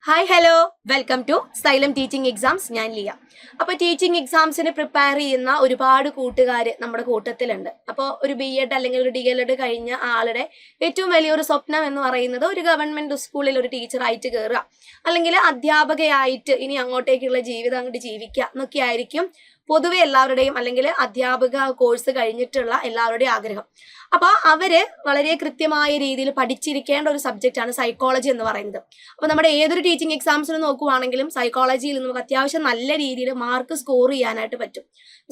Hi hello welcome to Xylem teaching exams. ഞാൻ ലിയ. അപ്പോൾ teaching എക്സാംസിന് prepare ചെയ്യുന്ന ഒരുപാട് കൂട്ടുകാർ നമ്മുടെ കൂട്ടത്തിലുണ്ട്. അപ്പോൾ ഒരു BEd അല്ലെങ്കിൽ ഒരു DLEd കഴിഞ്ഞ ആളുടെ ഏറ്റവും വലിയൊരു സ്വപ്നം എന്ന് പറയുന്നത് ഒരു ഗവൺമെന്റ് സ്കൂളിൽ ഒരു ടീച്ചറായിട്ട് കയറുക, അല്ലെങ്കിൽ അധ്യാപകയായിട്ട് ഇനി അങ്ങോട്ടേക്കുള്ള ജീവിതം അങ്ങോട്ട് ജീവിക്കുക എന്നൊക്കെ ആയിരിക്കും പൊതുവെ എല്ലാവരുടെയും, അല്ലെങ്കിൽ അധ്യാപക കോഴ്സ് കഴിഞ്ഞിട്ടുള്ള എല്ലാവരുടെയും ആഗ്രഹം. അപ്പോൾ അവര് വളരെ കൃത്യമായ രീതിയിൽ പഠിച്ചിരിക്കേണ്ട ഒരു സബ്ജക്റ്റാണ് സൈക്കോളജി എന്ന് പറയുന്നത്. അപ്പോൾ നമ്മുടെ ഏതൊരു ടീച്ചിങ് എക്സാംസിന് നോക്കുവാണെങ്കിലും സൈക്കോളജിയിൽ നമുക്ക് അത്യാവശ്യം നല്ല രീതിയിൽ മാർക്ക് സ്കോർ ചെയ്യാനായിട്ട് പറ്റും.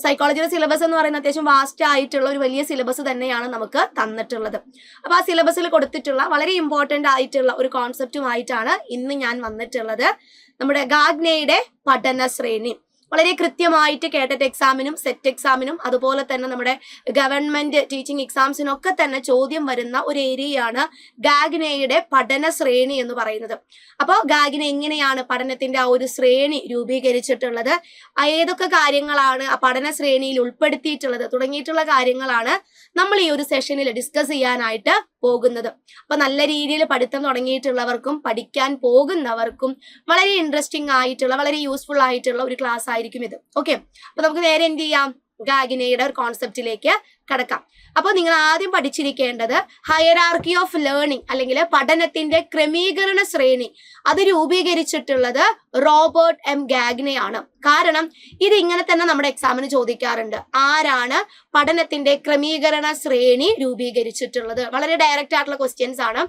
സൈക്കോളജിയുടെ സിലബസ് എന്ന് പറയുന്നത് അത്യാവശ്യം വാസ്റ്റ് ആയിട്ടുള്ള ഒരു വലിയ സിലബസ് തന്നെയാണ് നമുക്ക് തന്നിട്ടുള്ളത്. അപ്പോൾ ആ സിലബസിൽ കൊടുത്തിട്ടുള്ള വളരെ ഇമ്പോർട്ടൻ്റ് ആയിട്ടുള്ള ഒരു കോൺസെപ്റ്റുമായിട്ടാണ് ഇന്ന് ഞാൻ വന്നിട്ടുള്ളത്. നമ്മുടെ ഗാഗ്നയുടെ പഠന ശ്രേണി വളരെ കൃത്യമായിട്ട് കേട്ടറ്റ് എക്സാമിനും സെറ്റ് എക്സാമിനും അതുപോലെ തന്നെ നമ്മുടെ ഗവൺമെന്റ് ടീച്ചിങ് എക്സാംസിനൊക്കെ തന്നെ ചോദ്യം വരുന്ന ഒരു ഏരിയയാണ് ഗാഗ്നയുടെ പഠന ശ്രേണി എന്ന് പറയുന്നത്. അപ്പോൾ ഗാഗ്ന എങ്ങനെയാണ് പഠനത്തിന്റെ ആ ഒരു ശ്രേണി രൂപീകരിച്ചിട്ടുള്ളത്, ഏതൊക്കെ കാര്യങ്ങളാണ് ആ പഠന ശ്രേണിയിൽ ഉൾപ്പെടുത്തിയിട്ടുള്ളത് തുടങ്ങിയിട്ടുള്ള കാര്യങ്ങളാണ് നമ്മൾ ഈ ഒരു സെഷനിൽ ഡിസ്കസ് ചെയ്യാനായിട്ട് പോകുന്നത്. അപ്പൊ നല്ല രീതിയിൽ പഠിത്തം തുടങ്ങിയിട്ടുള്ളവർക്കും പഠിക്കാൻ പോകുന്നവർക്കും വളരെ ഇൻട്രസ്റ്റിംഗ് ആയിട്ടുള്ള വളരെ യൂസ്ഫുൾ ആയിട്ടുള്ള ഒരു ക്ലാസ് ആയിരിക്കും ഇത്. ഓക്കെ, അപ്പൊ നമുക്ക് നേരെ എന്ത് ചെയ്യാം, ഗാഗ്നയുടെ ഒരു കോൺസെപ്റ്റിലേക്ക് കടക്കാം. അപ്പോൾ നിങ്ങൾ ആദ്യം പഠിച്ചിരിക്കേണ്ടത് ഹയറാർക്കി ഓഫ് ലേണിംഗ് അല്ലെങ്കിൽ പഠനത്തിന്റെ ക്രമീകരണ ശ്രേണി അത് രൂപീകരിച്ചിട്ടുള്ളത് റോബർട്ട് M. ഗാഗ്നയാണ്. കാരണം ഇത് ഇങ്ങനെ തന്നെ നമ്മുടെ എക്സാമിന് ചോദിക്കാറുണ്ട്, ആരാണ് പഠനത്തിന്റെ ക്രമീകരണ ശ്രേണി രൂപീകരിച്ചിട്ടുള്ളത്. വളരെ ഡയറക്റ്റ് ആയിട്ടുള്ള ക്വസ്റ്റ്യൻസ് ആണ്.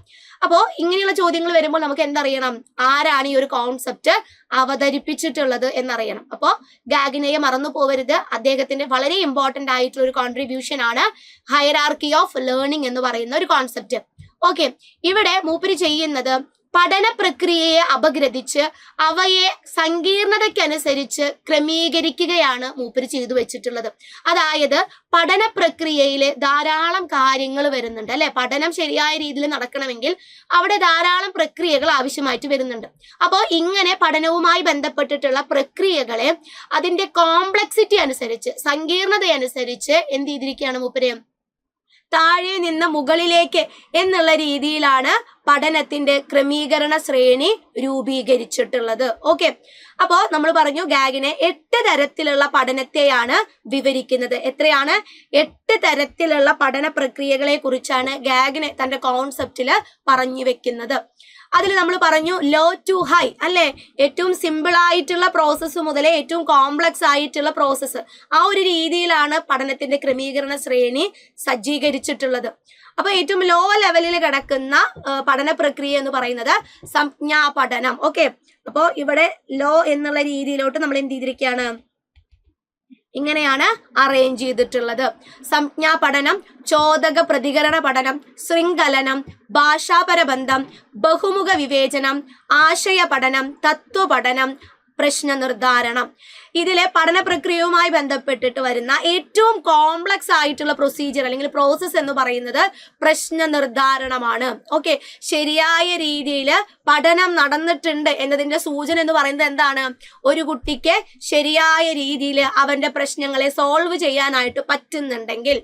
അപ്പോൾ ഇങ്ങനെയുള്ള ചോദ്യങ്ങൾ വരുമ്പോൾ നമുക്ക് എന്തറിയണം, ആരാണ് ഈ ഒരു കോൺസെപ്റ്റ് അവതരിപ്പിച്ചിട്ടുള്ളത് എന്നറിയണം. അപ്പോൾ ഗാഗ്നയെ മറന്നു പോകരുത്. അദ്ദേഹത്തിന്റെ വളരെ ഇമ്പോർട്ടന്റ് ആയിട്ടുള്ള ഒരു കോൺട്രിബ്യൂഷൻ ആണ് ഹയറാർക്കി ഓഫ് ലേണിംഗ് എന്ന് പറയുന്ന ഒരു കോൺസെപ്റ്റ്. ഓക്കെ, ഇവിടെ മൂപ്പര് ചെയ്യുന്നത് പഠന പ്രക്രിയയെ അപഗ്രഥിച്ച് അവയെ സങ്കീർണതയ്ക്കനുസരിച്ച് ക്രമീകരിക്കുകയാണ് മൂപ്പര് ചെയ്തു വെച്ചിട്ടുള്ളത്. അതായത് പഠന പ്രക്രിയയിൽ ധാരാളം കാര്യങ്ങൾ വരുന്നുണ്ട് അല്ലെ. പഠനം ശരിയായ രീതിയിൽ നടക്കണമെങ്കിൽ അവിടെ ധാരാളം പ്രക്രിയകൾ ആവശ്യമായിട്ട് വരുന്നുണ്ട്. അപ്പോൾ ഇങ്ങനെ പഠനവുമായി ബന്ധപ്പെട്ടിട്ടുള്ള പ്രക്രിയകളെ അതിന്റെ കോംപ്ലക്സിറ്റി അനുസരിച്ച്, സങ്കീർണതയനുസരിച്ച് എന്ത് ചെയ്തിരിക്കുകയാണ് മൂപ്പര്, താഴെ നിന്ന് മുകളിലേക്ക് എന്നുള്ള രീതിയിലാണ് പഠനത്തിന്റെ ക്രമീകരണ ശ്രേണി രൂപീകരിച്ചിട്ടുള്ളത്. ഓക്കെ, അപ്പോൾ നമ്മൾ പറഞ്ഞു ഗാഗ്നെ 8 തരത്തിലുള്ള പഠനത്തെയാണ് വിവരിക്കുന്നത്. എത്രയാണ്? 8 തരത്തിലുള്ള പഠന പ്രക്രിയകളെ കുറിച്ചാണ് ഗാഗ്നെ തന്റെ കോൺസെപ്റ്റില് പറഞ്ഞു വെക്കുന്നത്. അതിൽ നമ്മൾ പറഞ്ഞു ലോ ടു ഹൈ അല്ലെ, ഏറ്റവും സിമ്പിൾ ആയിട്ടുള്ള പ്രോസസ്സ് മുതലേ ഏറ്റവും കോംപ്ലക്സ് ആയിട്ടുള്ള പ്രോസസ്സ്, ആ ഒരു രീതിയിലാണ് പഠനത്തിന്റെ ക്രമീകരണ ശ്രേണി സജ്ജീകരിച്ചിട്ടുള്ളത്. അപ്പൊ ഏറ്റവും ലോ ലെവലിൽ കിടക്കുന്ന പഠന പ്രക്രിയ എന്ന് പറയുന്നത് സംജ്ഞാ പഠനം. ഓക്കെ, അപ്പോ ഇവിടെ ലോ എന്നുള്ള രീതിയിലോട്ട് നമ്മൾ എന്ത് ചെയ്തിരിക്കുകയാണ്, ഇങ്ങനെയാണ് അറേഞ്ച് ചെയ്തിട്ടുള്ളത്. സംജ്ഞാ പഠനം, ചോദക പ്രതികരണ പഠനം, ശൃംഖലനം, ഭാഷാപരബന്ധം, ബഹുമുഖ വിവേചനം, ആശയ പഠനം, തത്വപഠനം, പ്രശ്ന നിർദ്ധാരണം. ഇതിലെ പഠന പ്രക്രിയയുമായി ബന്ധപ്പെട്ടിട്ട് വരുന്ന ഏറ്റവും കോംപ്ലക്സ് ആയിട്ടുള്ള പ്രൊസീജിയർ അല്ലെങ്കിൽ പ്രോസസ്സ് എന്ന് പറയുന്നത് പ്രശ്ന നിർദ്ധാരണമാണ്. ഓക്കെ, ശരിയായ രീതിയിൽ പഠനം നടന്നിട്ടുണ്ട് എന്നതിന്റെ സൂചന എന്ന് പറയുന്നത് എന്താണ്, ഒരു കുട്ടിക്ക് ശരിയായ രീതിയിൽ അവന്റെ പ്രശ്നങ്ങളെ സോൾവ് ചെയ്യാനായിട്ട് പറ്റുന്നുണ്ടെങ്കിൽ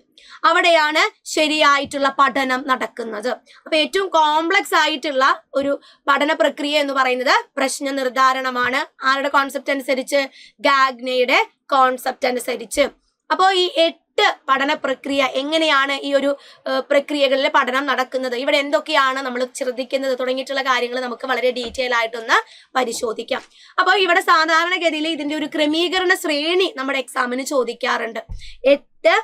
അവിടെയാണ് ശരിയായിട്ടുള്ള പഠനം നടക്കുന്നത്. അപ്പൊ ഏറ്റവും കോംപ്ലക്സ് ആയിട്ടുള്ള ഒരു പഠന പ്രക്രിയ എന്ന് പറയുന്നത് പ്രശ്ന നിർദ്ധാരണമാണ്. ആരുടെ കോൺസെപ്റ്റ് അനുസരിച്ച്? ഗാഗ്നയുടെ കോൺസെപ്റ്റ് അനുസരിച്ച്. അപ്പോൾ ഈ 8 പഠന പ്രക്രിയ എങ്ങനെയാണ് ഈ ഒരു പ്രക്രിയകളിലെ പഠനം നടക്കുന്നത്, ഇവിടെ എന്തൊക്കെയാണ് നമ്മൾ ശ്രദ്ധിക്കുന്നത് തുടങ്ങിയിട്ടുള്ള കാര്യങ്ങൾ നമുക്ക് വളരെ ഡീറ്റെയിൽ ആയിട്ടൊന്ന് പരിശോധിക്കാം. അപ്പോൾ ഇവിടെ സാധാരണഗതിയിൽ ഇതിന്റെ ഒരു ക്രമീകരണ ശ്രേണി നമ്മുടെ എക്സാമിന് ചോദിക്കാറുണ്ട്. 8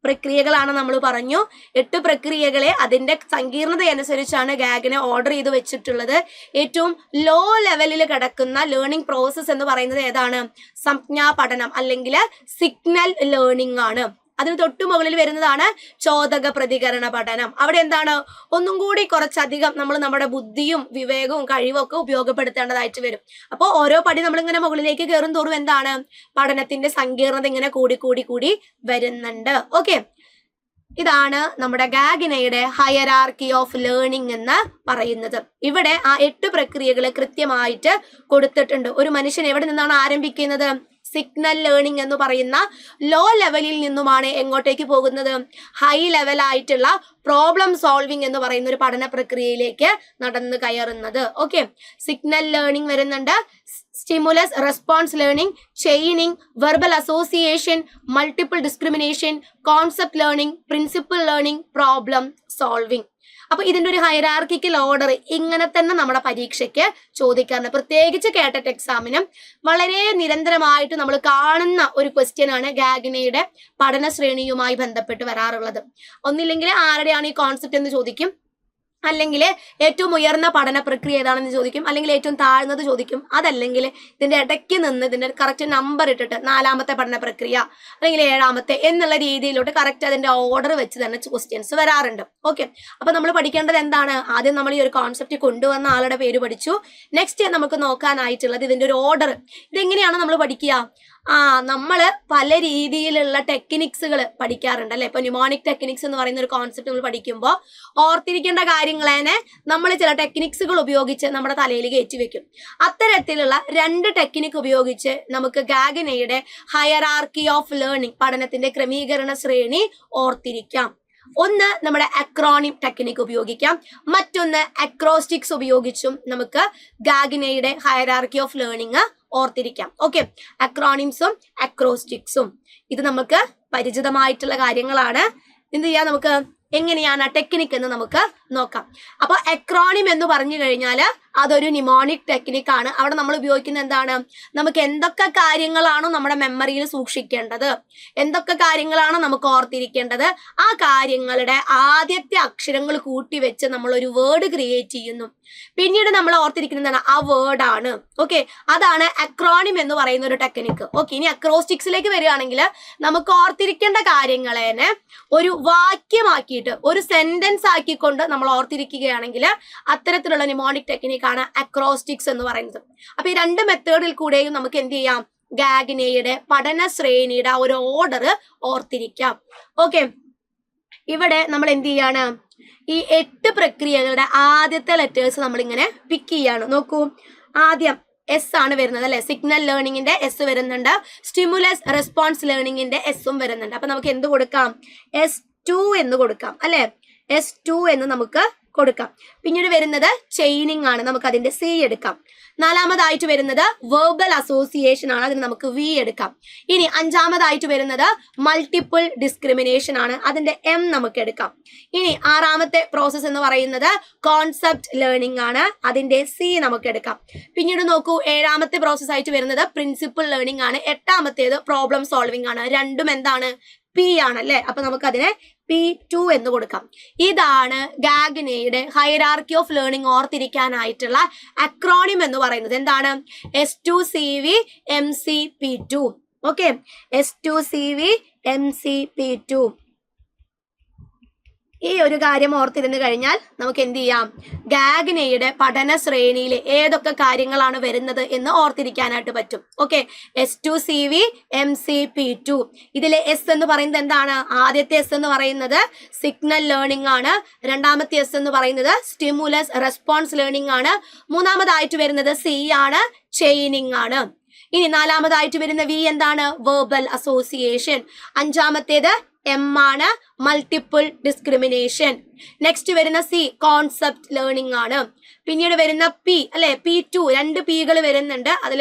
പ്രക്രിയകളാണ് നമ്മൾ പറഞ്ഞു. 8 പ്രക്രിയകളെ അതിന്റെ സങ്കീർണത അനുസരിച്ചാണ് ഗാഗ്നെ ഓർഡർ ചെയ്ത് വെച്ചിട്ടുള്ളത്. ഏറ്റവും ലോ ലെവലിൽ കിടക്കുന്ന ലേണിംഗ് പ്രോസസ്സ് എന്ന് പറയുന്നത് ഏതാണ്? സംജ്ഞാ പഠനം അല്ലെങ്കിൽ സിഗ്നൽ ലേണിംഗ് ആണ്. അതിന് തൊട്ടു മുകളിൽ വരുന്നതാണ് ചോദക പ്രതികരണ പഠനം. അവിടെ എന്താണ്, ഒന്നും കൂടി കുറച്ചധികം നമ്മൾ നമ്മുടെ ബുദ്ധിയും വിവേകവും കഴിവും ഒക്കെ ഉപയോഗപ്പെടുത്തേണ്ടതായിട്ട് വരും. അപ്പോൾ ഓരോ പടി നമ്മളിങ്ങനെ മുകളിലേക്ക് കയറും തോറും എന്താണ്, പഠനത്തിന്റെ സങ്കീർണത ഇങ്ങനെ കൂടി വരുന്നുണ്ട്. ഓക്കെ, ഇതാണ് നമ്മുടെ ഗാഗ്നയുടെ ഹയറാർക്കി ഓഫ് ലേണിംഗ് എന്ന് പറയുന്നത്. ഇവിടെ ആ 8 പ്രക്രിയകൾ കൃത്യമായിട്ട് കൊടുത്തിട്ടുണ്ട്. ഒരു മനുഷ്യൻ എവിടെ നിന്നാണ് ആരംഭിക്കുന്നത്? സിഗ്നൽ ലേണിംഗ് എന്ന് പറയുന്ന ലോ ലെവലിൽ നിന്നുമാണ് എങ്ങോട്ടേക്ക് പോകുന്നത്? ഹൈ ലെവലായിട്ടുള്ള പ്രോബ്ലം സോൾവിംഗ് എന്ന് പറയുന്ന ഒരു പഠന പ്രക്രിയയിലേക്ക് നടന്നു കയറുന്നത്. ഓക്കെ, സിഗ്നൽ ലേണിംഗ് വരുന്നുണ്ട്, stimulus response learning, chaining, verbal association, multiple discrimination, concept learning, principle learning, problem solving. അപ്പൊ ഇതിന്റെ ഒരു ഹൈറാർക്കിക്കൽ ഓർഡർ ഇങ്ങനെ തന്നെ നമ്മുടെ പരീക്ഷയ്ക്ക് ചോദിക്കാറുണ്ട്. പ്രത്യേകിച്ച് കേട്ടറ്റ് എക്സാമിനും വളരെ നിരന്തരമായിട്ട് നമ്മൾ കാണുന്ന ഒരു ക്വസ്റ്റ്യൻ ആണ് ഗാഗ്നയുടെ പഠന ശ്രേണിയുമായി ബന്ധപ്പെട്ട് വരാറുള്ളത്. ഒന്നില്ലെങ്കിൽ ആരുടെയാണ് ഈ കോൺസെപ്റ്റ് എന്ന് ചോദിക്കും, അല്ലെങ്കിൽ ഏറ്റവും ഉയർന്ന പഠന പ്രക്രിയ ഏതാണെന്ന് ചോദിക്കും, അല്ലെങ്കിൽ ഏറ്റവും താഴ്ന്നത് ചോദിക്കും, അതല്ലെങ്കിൽ ഇതിന്റെ ഇടയ്ക്ക് നിന്ന് ഇതിന്റെ കറക്റ്റ് നമ്പർ ഇട്ടിട്ട് 4ാമത്തെ പഠന പ്രക്രിയ അല്ലെങ്കിൽ 7ാമത്തെ എന്നുള്ള രീതിയിലോട്ട് കറക്റ്റ് അതിന്റെ ഓർഡർ വെച്ച് തന്നെ ക്വസ്റ്റ്യൻസ് വരാറുണ്ട്. ഓക്കെ, അപ്പൊ നമ്മൾ പഠിക്കേണ്ടത് എന്താണ്? ആദ്യം നമ്മൾ ഈ ഒരു കോൺസെപ്റ്റ് കൊണ്ടുവന്ന ആളുടെ പേര് പഠിച്ചു. നെക്സ്റ്റ് നമുക്ക് നോക്കാനായിട്ടുള്ളത് ഇതിന്റെ ഒരു ഓർഡർ. ഇതെങ്ങനെയാണ് നമ്മൾ പഠിക്കുക? നമ്മള് പല രീതിയിലുള്ള ടെക്നിക്സുകൾ പഠിക്കാറുണ്ട് അല്ലെ. ഇപ്പൊ ന്യൂമോണിക് ടെക്നിക്സ് എന്ന് പറയുന്ന ഒരു കോൺസെപ്റ്റ് നമ്മൾ പഠിക്കുമ്പോൾ ഓർത്തിരിക്കേണ്ട കാര്യങ്ങളെ നമ്മൾ ചില ടെക്നിക്സുകൾ ഉപയോഗിച്ച് നമ്മുടെ തലയിൽ കയറ്റി വെക്കും. അത്തരത്തിലുള്ള 2 ടെക്നിക്ക് ഉപയോഗിച്ച് നമുക്ക് ഗാഗ്നയുടെ ഹയറാർക്കി ഓഫ് ലേണിംഗ് പഠനത്തിന്റെ ക്രമീകരണ ശ്രേണി ഓർത്തിരിക്കാം. ഒന്ന് നമ്മുടെ അക്രോണിം ടെക്നിക്ക് ഉപയോഗിക്കാം, മറ്റൊന്ന് അക്രോസ്റ്റിക്സ് ഉപയോഗിച്ചും നമുക്ക് ഗാഗ്നയുടെ ഹയറാർക്കി ഓഫ് ലേണിംഗ് ഓർത്തിരിക്കാം. ഓക്കെ, അക്രോണിംസും അക്രോസ്റ്റിക്സും ഇത് നമുക്ക് പരിചിതമായിട്ടുള്ള കാര്യങ്ങളാണ്. എന്ത് ചെയ്യാം, നമുക്ക് എങ്ങനെയാണ് ടെക്നിക്ക് എന്ന് നമുക്ക് നോക്കാം. അപ്പൊ അക്രോണിം എന്ന് പറഞ്ഞു കഴിഞ്ഞാൽ അതൊരു നിമോണിക് ടെക്നിക്കാണ്. അവിടെ നമ്മൾ ഉപയോഗിക്കുന്നത് എന്താണ്? നമുക്ക് എന്തൊക്കെ കാര്യങ്ങളാണോ നമ്മുടെ മെമ്മറിയിൽ സൂക്ഷിക്കേണ്ടത്, എന്തൊക്കെ കാര്യങ്ങളാണോ നമുക്ക് ഓർത്തിരിക്കേണ്ടത്, ആ കാര്യങ്ങളുടെ ആദ്യത്തെ അക്ഷരങ്ങൾ കൂട്ടി വെച്ച് നമ്മൾ ഒരു വേർഡ് ക്രിയേറ്റ് ചെയ്യുന്നു. പിന്നീട് നമ്മൾ ഓർത്തിരിക്കുന്നത് ആ വേർഡാണ്. ഓക്കെ, അതാണ് അക്രോണിം എന്ന് പറയുന്ന ഒരു ടെക്നിക്ക്. ഓക്കെ, ഇനി അക്രോസ്റ്റിക്സിലേക്ക് വരികയാണെങ്കിൽ നമുക്ക് ഓർത്തിരിക്കേണ്ട കാര്യങ്ങളെ ഒരു വാക്യമാക്കിയിട്ട് ഒരു സെന്റൻസ് ആക്കിക്കൊണ്ട് നമ്മൾ ഓർത്തിരിക്കുകയാണെങ്കിൽ അത്തരത്തിലുള്ള നിമോണിക് ടെക്നിക്കാണ് അക്രോസ്റ്റിക്സ് എന്ന് പറയുന്നത്. അപ്പൊ ഈ 2 മെത്തേഡിൽ കൂടെയും നമുക്ക് എന്ത് ചെയ്യാം? ഗാഗ്നയുടെ പഠന ശ്രേണിയുടെ ആ ഒരു ഓർഡർ ഓർത്തിരിക്കാം. ഓക്കെ, ഇവിടെ നമ്മൾ എന്ത് ചെയ്യാണ്? ഈ 8 പ്രക്രിയകളുടെ ആദ്യത്തെ ലെറ്റേഴ്സ് നമ്മൾ ഇങ്ങനെ പിക്ക് ചെയ്യാണ്. നോക്കൂ, ആദ്യം എസ് ആണ് വരുന്നത് അല്ലെ. സിഗ്നൽ ലേണിംഗിന്റെ എസ് വരുന്നുണ്ട്, സ്റ്റിമുലസ് റെസ്പോൺസ് ലേണിംഗിന്റെ എസും വരുന്നുണ്ട്. അപ്പൊ നമുക്ക് എന്ത് കൊടുക്കാം? S2 എന്ന് കൊടുക്കാം അല്ലെ. S2 എന്ന് നമുക്ക് കൊടുക്കാം. പിന്നീട് വരുന്നത് ചെയിനിങ് ആണ്, നമുക്ക് അതിന്റെ C എടുക്കാം. 4ാമതായിട്ട് വരുന്നത് വെർബൽ അസോസിയേഷൻ ആണ്, അതിന് നമുക്ക് V എടുക്കാം. ഇനി 5ാമതായിട്ട് വരുന്നത് മൾട്ടിപ്പിൾ ഡിസ്ക്രിമിനേഷൻ ആണ്, അതിന്റെ M നമുക്ക് എടുക്കാം. ഇനി 6ാമത്തെ പ്രോസസ്സ് എന്ന് പറയുന്നത് കോൺസെപ്റ്റ് ലേണിംഗ് ആണ്, അതിന്റെ C നമുക്ക് എടുക്കാം. പിന്നീട് നോക്കൂ, 7ാമത്തെ പ്രോസസ്സ് ആയിട്ട് വരുന്നത് പ്രിൻസിപ്പിൾ ലേണിംഗ് ആണ്. 8ാമത്തേത് പ്രോബ്ലം സോൾവിംഗ് ആണ്. രണ്ടും എന്താണ്? P ആണല്ലേ. അപ്പൊ നമുക്ക് അതിനെ P2 എന്ന് കൊടുക്കാം. ഇതാണ് ഗാഗ്നയുടെ ഹൈറാർക്കി ഓഫ് ലേണിംഗ് ഓർത്തിരിക്കാനായിട്ടുള്ള അക്രോണിം എന്ന് പറയുന്നത്. എന്താണ്? S2CV MC-P2. Okay, S2CV MC-P2. ഈ ഒരു കാര്യം ഓർത്തിരുന്നു കഴിഞ്ഞാൽ നമുക്ക് എന്ത് ചെയ്യാം? ഗാഗ്നയുടെ പഠന ശ്രേണിയിൽ ഏതൊക്കെ കാര്യങ്ങളാണ് വരുന്നത് എന്ന് ഓർത്തിരിക്കാനായിട്ട് പറ്റും. Okay, S2CV MC-P2. ഇതിലെ S എന്ന് പറയുന്നത് എന്താണ്? ആദ്യത്തെ S എന്ന് പറയുന്നത് സിഗ്നൽ ലേണിംഗ് ആണ്. 2ാമത്തെ S എന്ന് പറയുന്നത് സ്റ്റിമുലസ് റെസ്പോൺസ് ലേണിംഗ് ആണ്. 3ാമതായിട്ട് വരുന്നത് C ആണ്, ചെയിനിങ് ആണ്. ഇനി 4ാമതായിട്ട് വരുന്ന V എന്താണ്? Verbal association. 5ാമത്തേത് M ആണ്, മൾട്ടിപ്പിൾ ഡിസ്ക്രിമിനേഷൻ. നെക്സ്റ്റ് വരുന്ന C കോൺസെപ്റ്റ് ലേണിംഗ് ആണ്. പിന്നീട് വരുന്ന P അല്ലെ, P2. 2 Pകൾ വരുന്നുണ്ട്. അതിൽ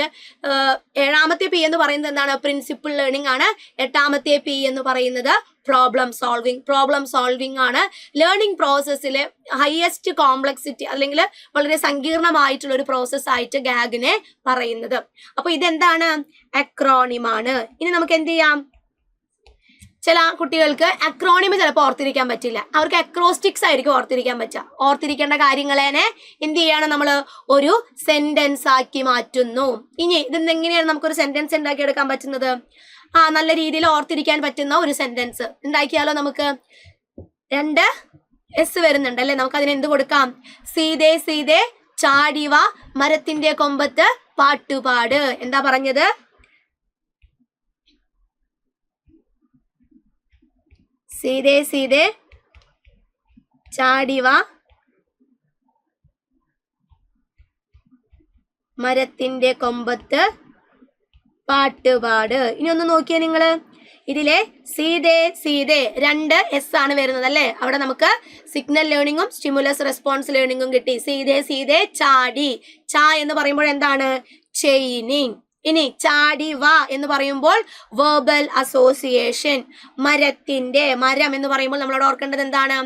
7ാമത്തെ P എന്ന് പറയുന്നത് എന്താണ്? പ്രിൻസിപ്പിൾ ലേണിംഗ് ആണ്. 8ാമത്തെ P എന്ന് പറയുന്നത് പ്രോബ്ലം സോൾവിംഗ്. പ്രോബ്ലം സോൾവിംഗ് ആണ് ലേണിംഗ് പ്രോസസ്സിൽ ഹയസ്റ്റ് കോംപ്ലക്സിറ്റി അല്ലെങ്കിൽ വളരെ സങ്കീർണമായിട്ടുള്ള ഒരു പ്രോസസ് ആയിട്ട് ഗാഗ്നെ പറയുന്നത്. അപ്പൊ ഇതെന്താണ്? അക്രോണിമാണ്. ഇനി നമുക്ക് എന്ത് ചെയ്യാം? ചില കുട്ടികൾക്ക് അക്രോണിമ് ചിലപ്പോൾ ഓർത്തിരിക്കാൻ പറ്റില്ല, അവർക്ക് അക്രോസ്റ്റിക്സ് ആയിരിക്കും ഓർത്തിരിക്കാൻ പറ്റുക. ഓർത്തിരിക്കേണ്ട കാര്യങ്ങളെ എന്ത് ചെയ്യാണ്? നമ്മൾ ഒരു സെന്റൻസ് ആക്കി മാറ്റുന്നു. ഇനി ഇതെങ്ങനെയാണ് നമുക്കൊരു സെന്റൻസ് ഉണ്ടാക്കി എടുക്കാൻ പറ്റുന്നത്? നല്ല രീതിയിൽ ഓർത്തിരിക്കാൻ പറ്റുന്ന ഒരു സെന്റൻസ് ഉണ്ടാക്കിയാലോ? നമുക്ക് 2 S വരുന്നുണ്ട് അല്ലെ. നമുക്ക് അതിന് എന്ത് കൊടുക്കാം? സീതേ സീതേ ചാടിവ മരത്തിന്റെ കൊമ്പത്ത് പാട്ടുപാട്. എന്താ പറഞ്ഞത്? സീതേ സീതേ ചാടിവ മരത്തിന്റെ കൊമ്പത്ത് പാട്ടുപാട്. ഇനി ഒന്ന് നോക്കിയേ നിങ്ങള്, ഇതിലെ സീതേ സീതേ 2 എസ് ആണ് വരുന്നത് അല്ലേ. അവിടെ നമുക്ക് സിഗ്നൽ ലേണിംഗും സ്റ്റിമുലസ് റെസ്പോൺസ് ലേണിംഗും കിട്ടി. സീതേ സീതേ ചാടി, ച എന്ന് പറയുമ്പോൾ എന്താണ്, ചെയിനിങ്. ഇനി ചാടി വാ എന്ന് പറയുമ്പോൾ വെർബൽ അസോസിയേഷൻ. മരത്തിന്റെ, മരം എന്ന് പറയുമ്പോൾ നമ്മളോട് ഓർക്കേണ്ടത് എന്താണ്,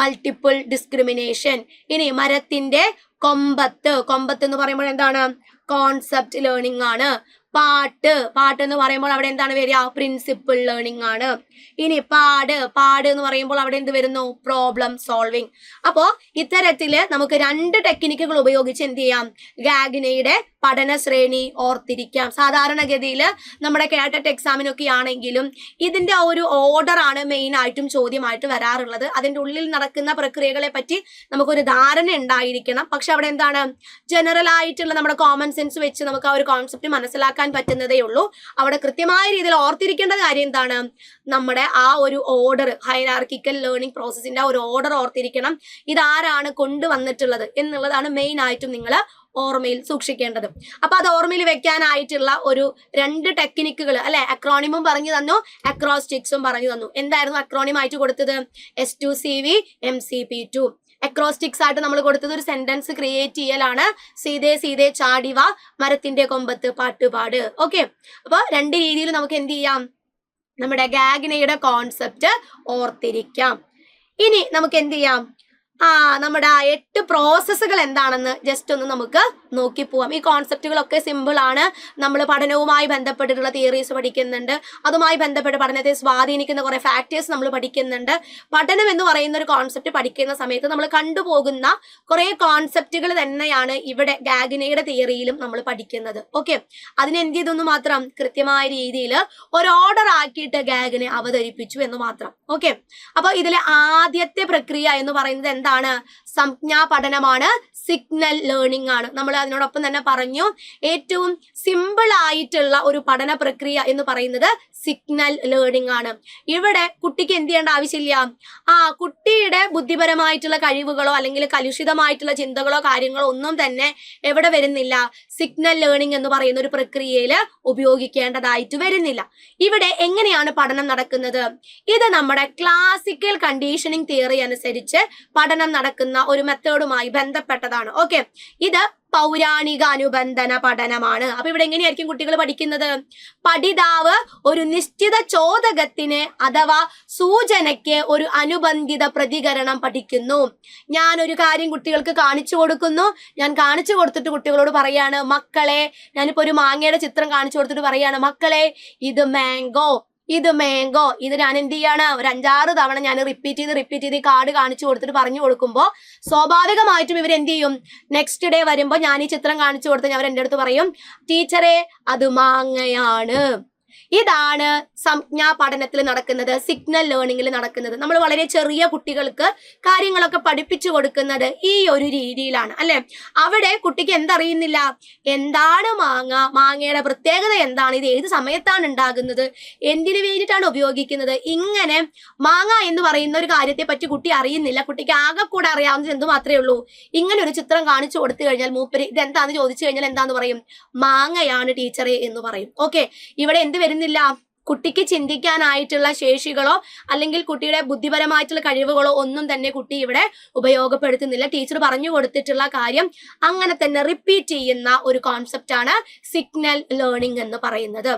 മൾട്ടിപ്പിൾ ഡിസ്ക്രിമിനേഷൻ. ഇനി മരത്തിന്റെ കൊമ്പത്ത്, കൊമ്പത്ത് എന്ന് പറയുമ്പോൾ എന്താണ്, കോൺസെപ്റ്റ് ലേണിംഗ് ആണ്. പാട്ട്, പാട്ട് എന്ന് പറയുമ്പോൾ അവിടെ എന്താണ് വരിക, പ്രിൻസിപ്പിൾ ലേണിംഗ് ആണ്. ഇനി പാട്, പാട് എന്ന് പറയുമ്പോൾ അവിടെ എന്ത് വരുന്നു, പ്രോബ്ലം സോൾവിങ്. അപ്പോ ഇത്തരത്തില് നമുക്ക് 2 ടെക്നിക്കുകൾ ഉപയോഗിച്ച് എന്ത് ചെയ്യാം, ഗാഗ്നയുടെ പഠന ശ്രേണി ഓർത്തിരിക്കാം. സാധാരണഗതിയിൽ നമ്മുടെ കേട്ടറ്റ് എക്സാമിനൊക്കെ ആണെങ്കിലും ഇതിന്റെ ആ ഒരു ഓർഡർ ആണ് മെയിൻ ആയിട്ടും ചോദ്യമായിട്ട് വരാറുള്ളത്. അതിന്റെ ഉള്ളിൽ നടക്കുന്ന പ്രക്രിയകളെ പറ്റി നമുക്കൊരു ധാരണ ഉണ്ടായിരിക്കണം. പക്ഷെ അവിടെ എന്താണ്, ജനറൽ ആയിട്ടുള്ള നമ്മുടെ കോമൺ സെൻസ് വെച്ച് നമുക്ക് ആ ഒരു കോൺസെപ്റ്റ് മനസ്സിലാക്കാൻ പറ്റുന്നതേ ഉള്ളൂ. അവിടെ കൃത്യമായ രീതിയിൽ ഓർത്തിരിക്കേണ്ട കാര്യം എന്താണ്, നമ്മുടെ ആ ഒരു ഓർഡർ, ഹൈറാർക്കിക്കൽ ലേണിംഗ് പ്രോസസ്സിന്റെ ആ ഒരു ഓർഡർ ഓർത്തിരിക്കണം. ഇതാരാണ് കൊണ്ടുവന്നിട്ടുള്ളത് എന്നുള്ളതാണ് മെയിൻ ആയിട്ടും നിങ്ങൾ ഓർമ്മയിൽ സൂക്ഷിക്കേണ്ടത്. അപ്പൊ അത് ഓർമ്മയിൽ വെക്കാനായിട്ടുള്ള ഒരു 2 ടെക്നിക്കുകൾ അല്ലെ, അക്രോണിമും പറഞ്ഞു തന്നു, അക്രോസ്റ്റിക്സും പറഞ്ഞു തന്നു. എന്തായിരുന്നു അക്രോണിം ആയിട്ട് കൊടുത്തത്, S2CV MCP2. അക്രോസ്റ്റിക്സ് ആയിട്ട് നമ്മൾ കൊടുത്തത് ഒരു സെന്റൻസ് ക്രിയേറ്റ് ചെയ്യലാണ്. സീതേ സീതേ ചാടിവ, മരത്തിന്റെ കൊമ്പത്ത് പാട്ടുപാട്. ഓക്കെ, അപ്പൊ 2 രീതിയിൽ നമുക്ക് എന്ത് ചെയ്യാം, നമ്മുടെ ഗാഗ്നയുടെ കോൺസെപ്റ്റ് ഓർത്തിരിക്കാം. ഇനി നമുക്ക് എന്ത് ചെയ്യാം, നമ്മുടെ 8 പ്രോസസ്സുകൾ എന്താണെന്ന് ജസ്റ്റ് ഒന്ന് നമുക്ക് നോക്കി പോവാം. ഈ കോൺസെപ്റ്റുകളൊക്കെ സിമ്പിൾ ആണ്. നമ്മൾ പഠനവുമായി ബന്ധപ്പെട്ടിട്ടുള്ള തിയറീസ് പഠിക്കുന്നുണ്ട്. അതുമായി ബന്ധപ്പെട്ട് പഠനത്തെ സ്വാധീനിക്കുന്ന കുറെ ഫാക്ടേഴ്സ് നമ്മൾ പഠിക്കുന്നുണ്ട്. പഠനം എന്ന് പറയുന്ന ഒരു കോൺസെപ്റ്റ് പഠിക്കുന്ന സമയത്ത് നമ്മൾ കണ്ടുപോകുന്ന കുറെ കോൺസെപ്റ്റുകൾ തന്നെയാണ് ഇവിടെ ഗാഗ്നയുടെ തിയറിയിലും നമ്മൾ പഠിക്കുന്നത്. ഓക്കെ, അതിനെന്ത് ചെയ്തൊന്ന് മാത്രം കൃത്യമായ രീതിയിൽ ഒരു ഓർഡർ ആക്കിയിട്ട് ഗാഗ്നെ അവതരിപ്പിച്ചു എന്ന് മാത്രം. ഓക്കെ, അപ്പൊ ഇതിലെ ആദ്യത്തെ പ്രക്രിയ എന്ന് പറയുന്നത് എന്താണ്, സംജ്ഞാ പഠനമാണ്, സിഗ്നൽ ലേണിംഗ് ആണ്. നമ്മൾ അതിനോടൊപ്പം തന്നെ പറഞ്ഞു ഏറ്റവും സിമ്പിൾ ആയിട്ടുള്ള ഒരു പഠന പ്രക്രിയ എന്ന് പറയുന്നത് സിഗ്നൽ ലേണിംഗ് ആണ്. ഇവിടെ കുട്ടിക്ക് എന്ത് ചെയ്യേണ്ട ആവശ്യമില്ല, കുട്ടിയുടെ ബുദ്ധിപരമായിട്ടുള്ള കഴിവുകളോ അല്ലെങ്കിൽ കലുഷിതമായിട്ടുള്ള ചിന്തകളോ കാര്യങ്ങളോ ഒന്നും തന്നെ എവിടെ വരുന്നില്ല, സിഗ്നൽ ലേണിംഗ് എന്ന് പറയുന്ന ഒരു പ്രക്രിയയിൽ ഉപയോഗിക്കേണ്ടതായിട്ട് വരുന്നില്ല. ഇവിടെ എങ്ങനെയാണ് പഠനം നടക്കുന്നത്, ഇത് നമ്മുടെ ക്ലാസിക്കൽ കണ്ടീഷനിങ് തിയറി അനുസരിച്ച് പഠനം നടക്കുന്ന ഒരു മെത്തേഡുമായി ബന്ധപ്പെട്ടതാണ്. ഓക്കെ, ഇത് പൗരാണിക അനുബന്ധന പഠനമാണ്. അപ്പൊ ഇവിടെ എങ്ങനെയായിരിക്കും കുട്ടികൾ പഠിക്കുന്നത്, പഠിതാവ് ഒരു നിശ്ചിത ചോദകത്തിന് അഥവാ സൂചനയ്ക്ക് ഒരു അനുബന്ധിത പ്രതികരണം പഠിക്കുന്നു. ഞാൻ ഒരു കാര്യം കുട്ടികൾക്ക് കാണിച്ചു കൊടുക്കുന്നു, ഞാൻ കാണിച്ചു കൊടുത്തിട്ട് കുട്ടികളോട് പറയാണ്, മക്കളെ, ഞാനിപ്പോ ഒരു മാങ്ങയുടെ ചിത്രം കാണിച്ചു കൊടുത്തിട്ട് പറയാണ്, മക്കളെ ഇത് മാംഗോ, ഇത് മാംഗോ. ഇത് ഞാൻ എന്ത് ചെയ്യാണ്, ഒരു 5-6 തവണ ഞാൻ റിപ്പീറ്റ് ചെയ്ത് ഈ കാർഡ് കാണിച്ചു കൊടുത്തിട്ട് പറഞ്ഞു കൊടുക്കുമ്പോൾ സ്വാഭാവികമായിട്ടും ഇവർ എന്ത് ചെയ്യും, നെക്സ്റ്റ് ഡേ വരുമ്പോൾ ഞാൻ ഈ ചിത്രം കാണിച്ചു കൊടുത്ത് അവർ എൻ്റെ അടുത്ത് പറയും, ടീച്ചറെ അത് മാങ്ങയാണ്. ഇതാണ് സംജ്ഞാ പഠനത്തിൽ നടക്കുന്നത്, സിഗ്നൽ ലേണിംഗിൽ നടക്കുന്നത്. നമ്മൾ വളരെ ചെറിയ കുട്ടികൾക്ക് കാര്യങ്ങളൊക്കെ പഠിപ്പിച്ചു കൊടുക്കുന്നത് ഈ ഒരു രീതിയിലാണ് അല്ലെ. അവിടെ കുട്ടിക്ക് എന്തറിയുന്നില്ല, എന്താണ് മാങ്ങ, മാങ്ങയുടെ പ്രത്യേകത എന്താണ്, ഇത് ഏത് സമയത്താണ് ഉണ്ടാകുന്നത്, എന്തിനു വേണ്ടിയിട്ടാണ് ഉപയോഗിക്കുന്നത്, ഇങ്ങനെ മാങ്ങ എന്ന് പറയുന്ന ഒരു കാര്യത്തെ പറ്റി കുട്ടി അറിയുന്നില്ല. കുട്ടിക്ക് ആകെ കൂടെ അറിയാവുന്നത് എന്ത് മാത്രമേ ഉള്ളൂ, ഇങ്ങനെ ഒരു ചിത്രം കാണിച്ചു കൊടുത്തു കഴിഞ്ഞാൽ മൂപ്പര് ഇതെന്താന്ന് ചോദിച്ചു കഴിഞ്ഞാൽ എന്താന്ന് പറയും, മാങ്ങയാണ് ടീച്ചറെ എന്ന് പറയും. ഓക്കെ, ഇവിടെ എന്ത് വരുന്നില്ല, കുട്ടിക്ക് ചിന്തിക്കാനായിട്ടുള്ള ശേഷികളോ അല്ലെങ്കിൽ കുട്ടിയുടെ ബുദ്ധിപരമായിട്ടുള്ള കഴിവുകളോ ഒന്നും തന്നെ കുട്ടി ഇവിടെ ഉപയോഗപ്പെടുത്തുന്നില്ല. ടീച്ചർ പറഞ്ഞു കൊടുത്തിട്ടുള്ള കാര്യം അങ്ങനെ തന്നെ റിപ്പീറ്റ് ചെയ്യുന്ന ഒരു കോൺസെപ്റ്റ് ആണ് സിഗ്നൽ ലേണിംഗ് എന്ന് പറയുന്നത്.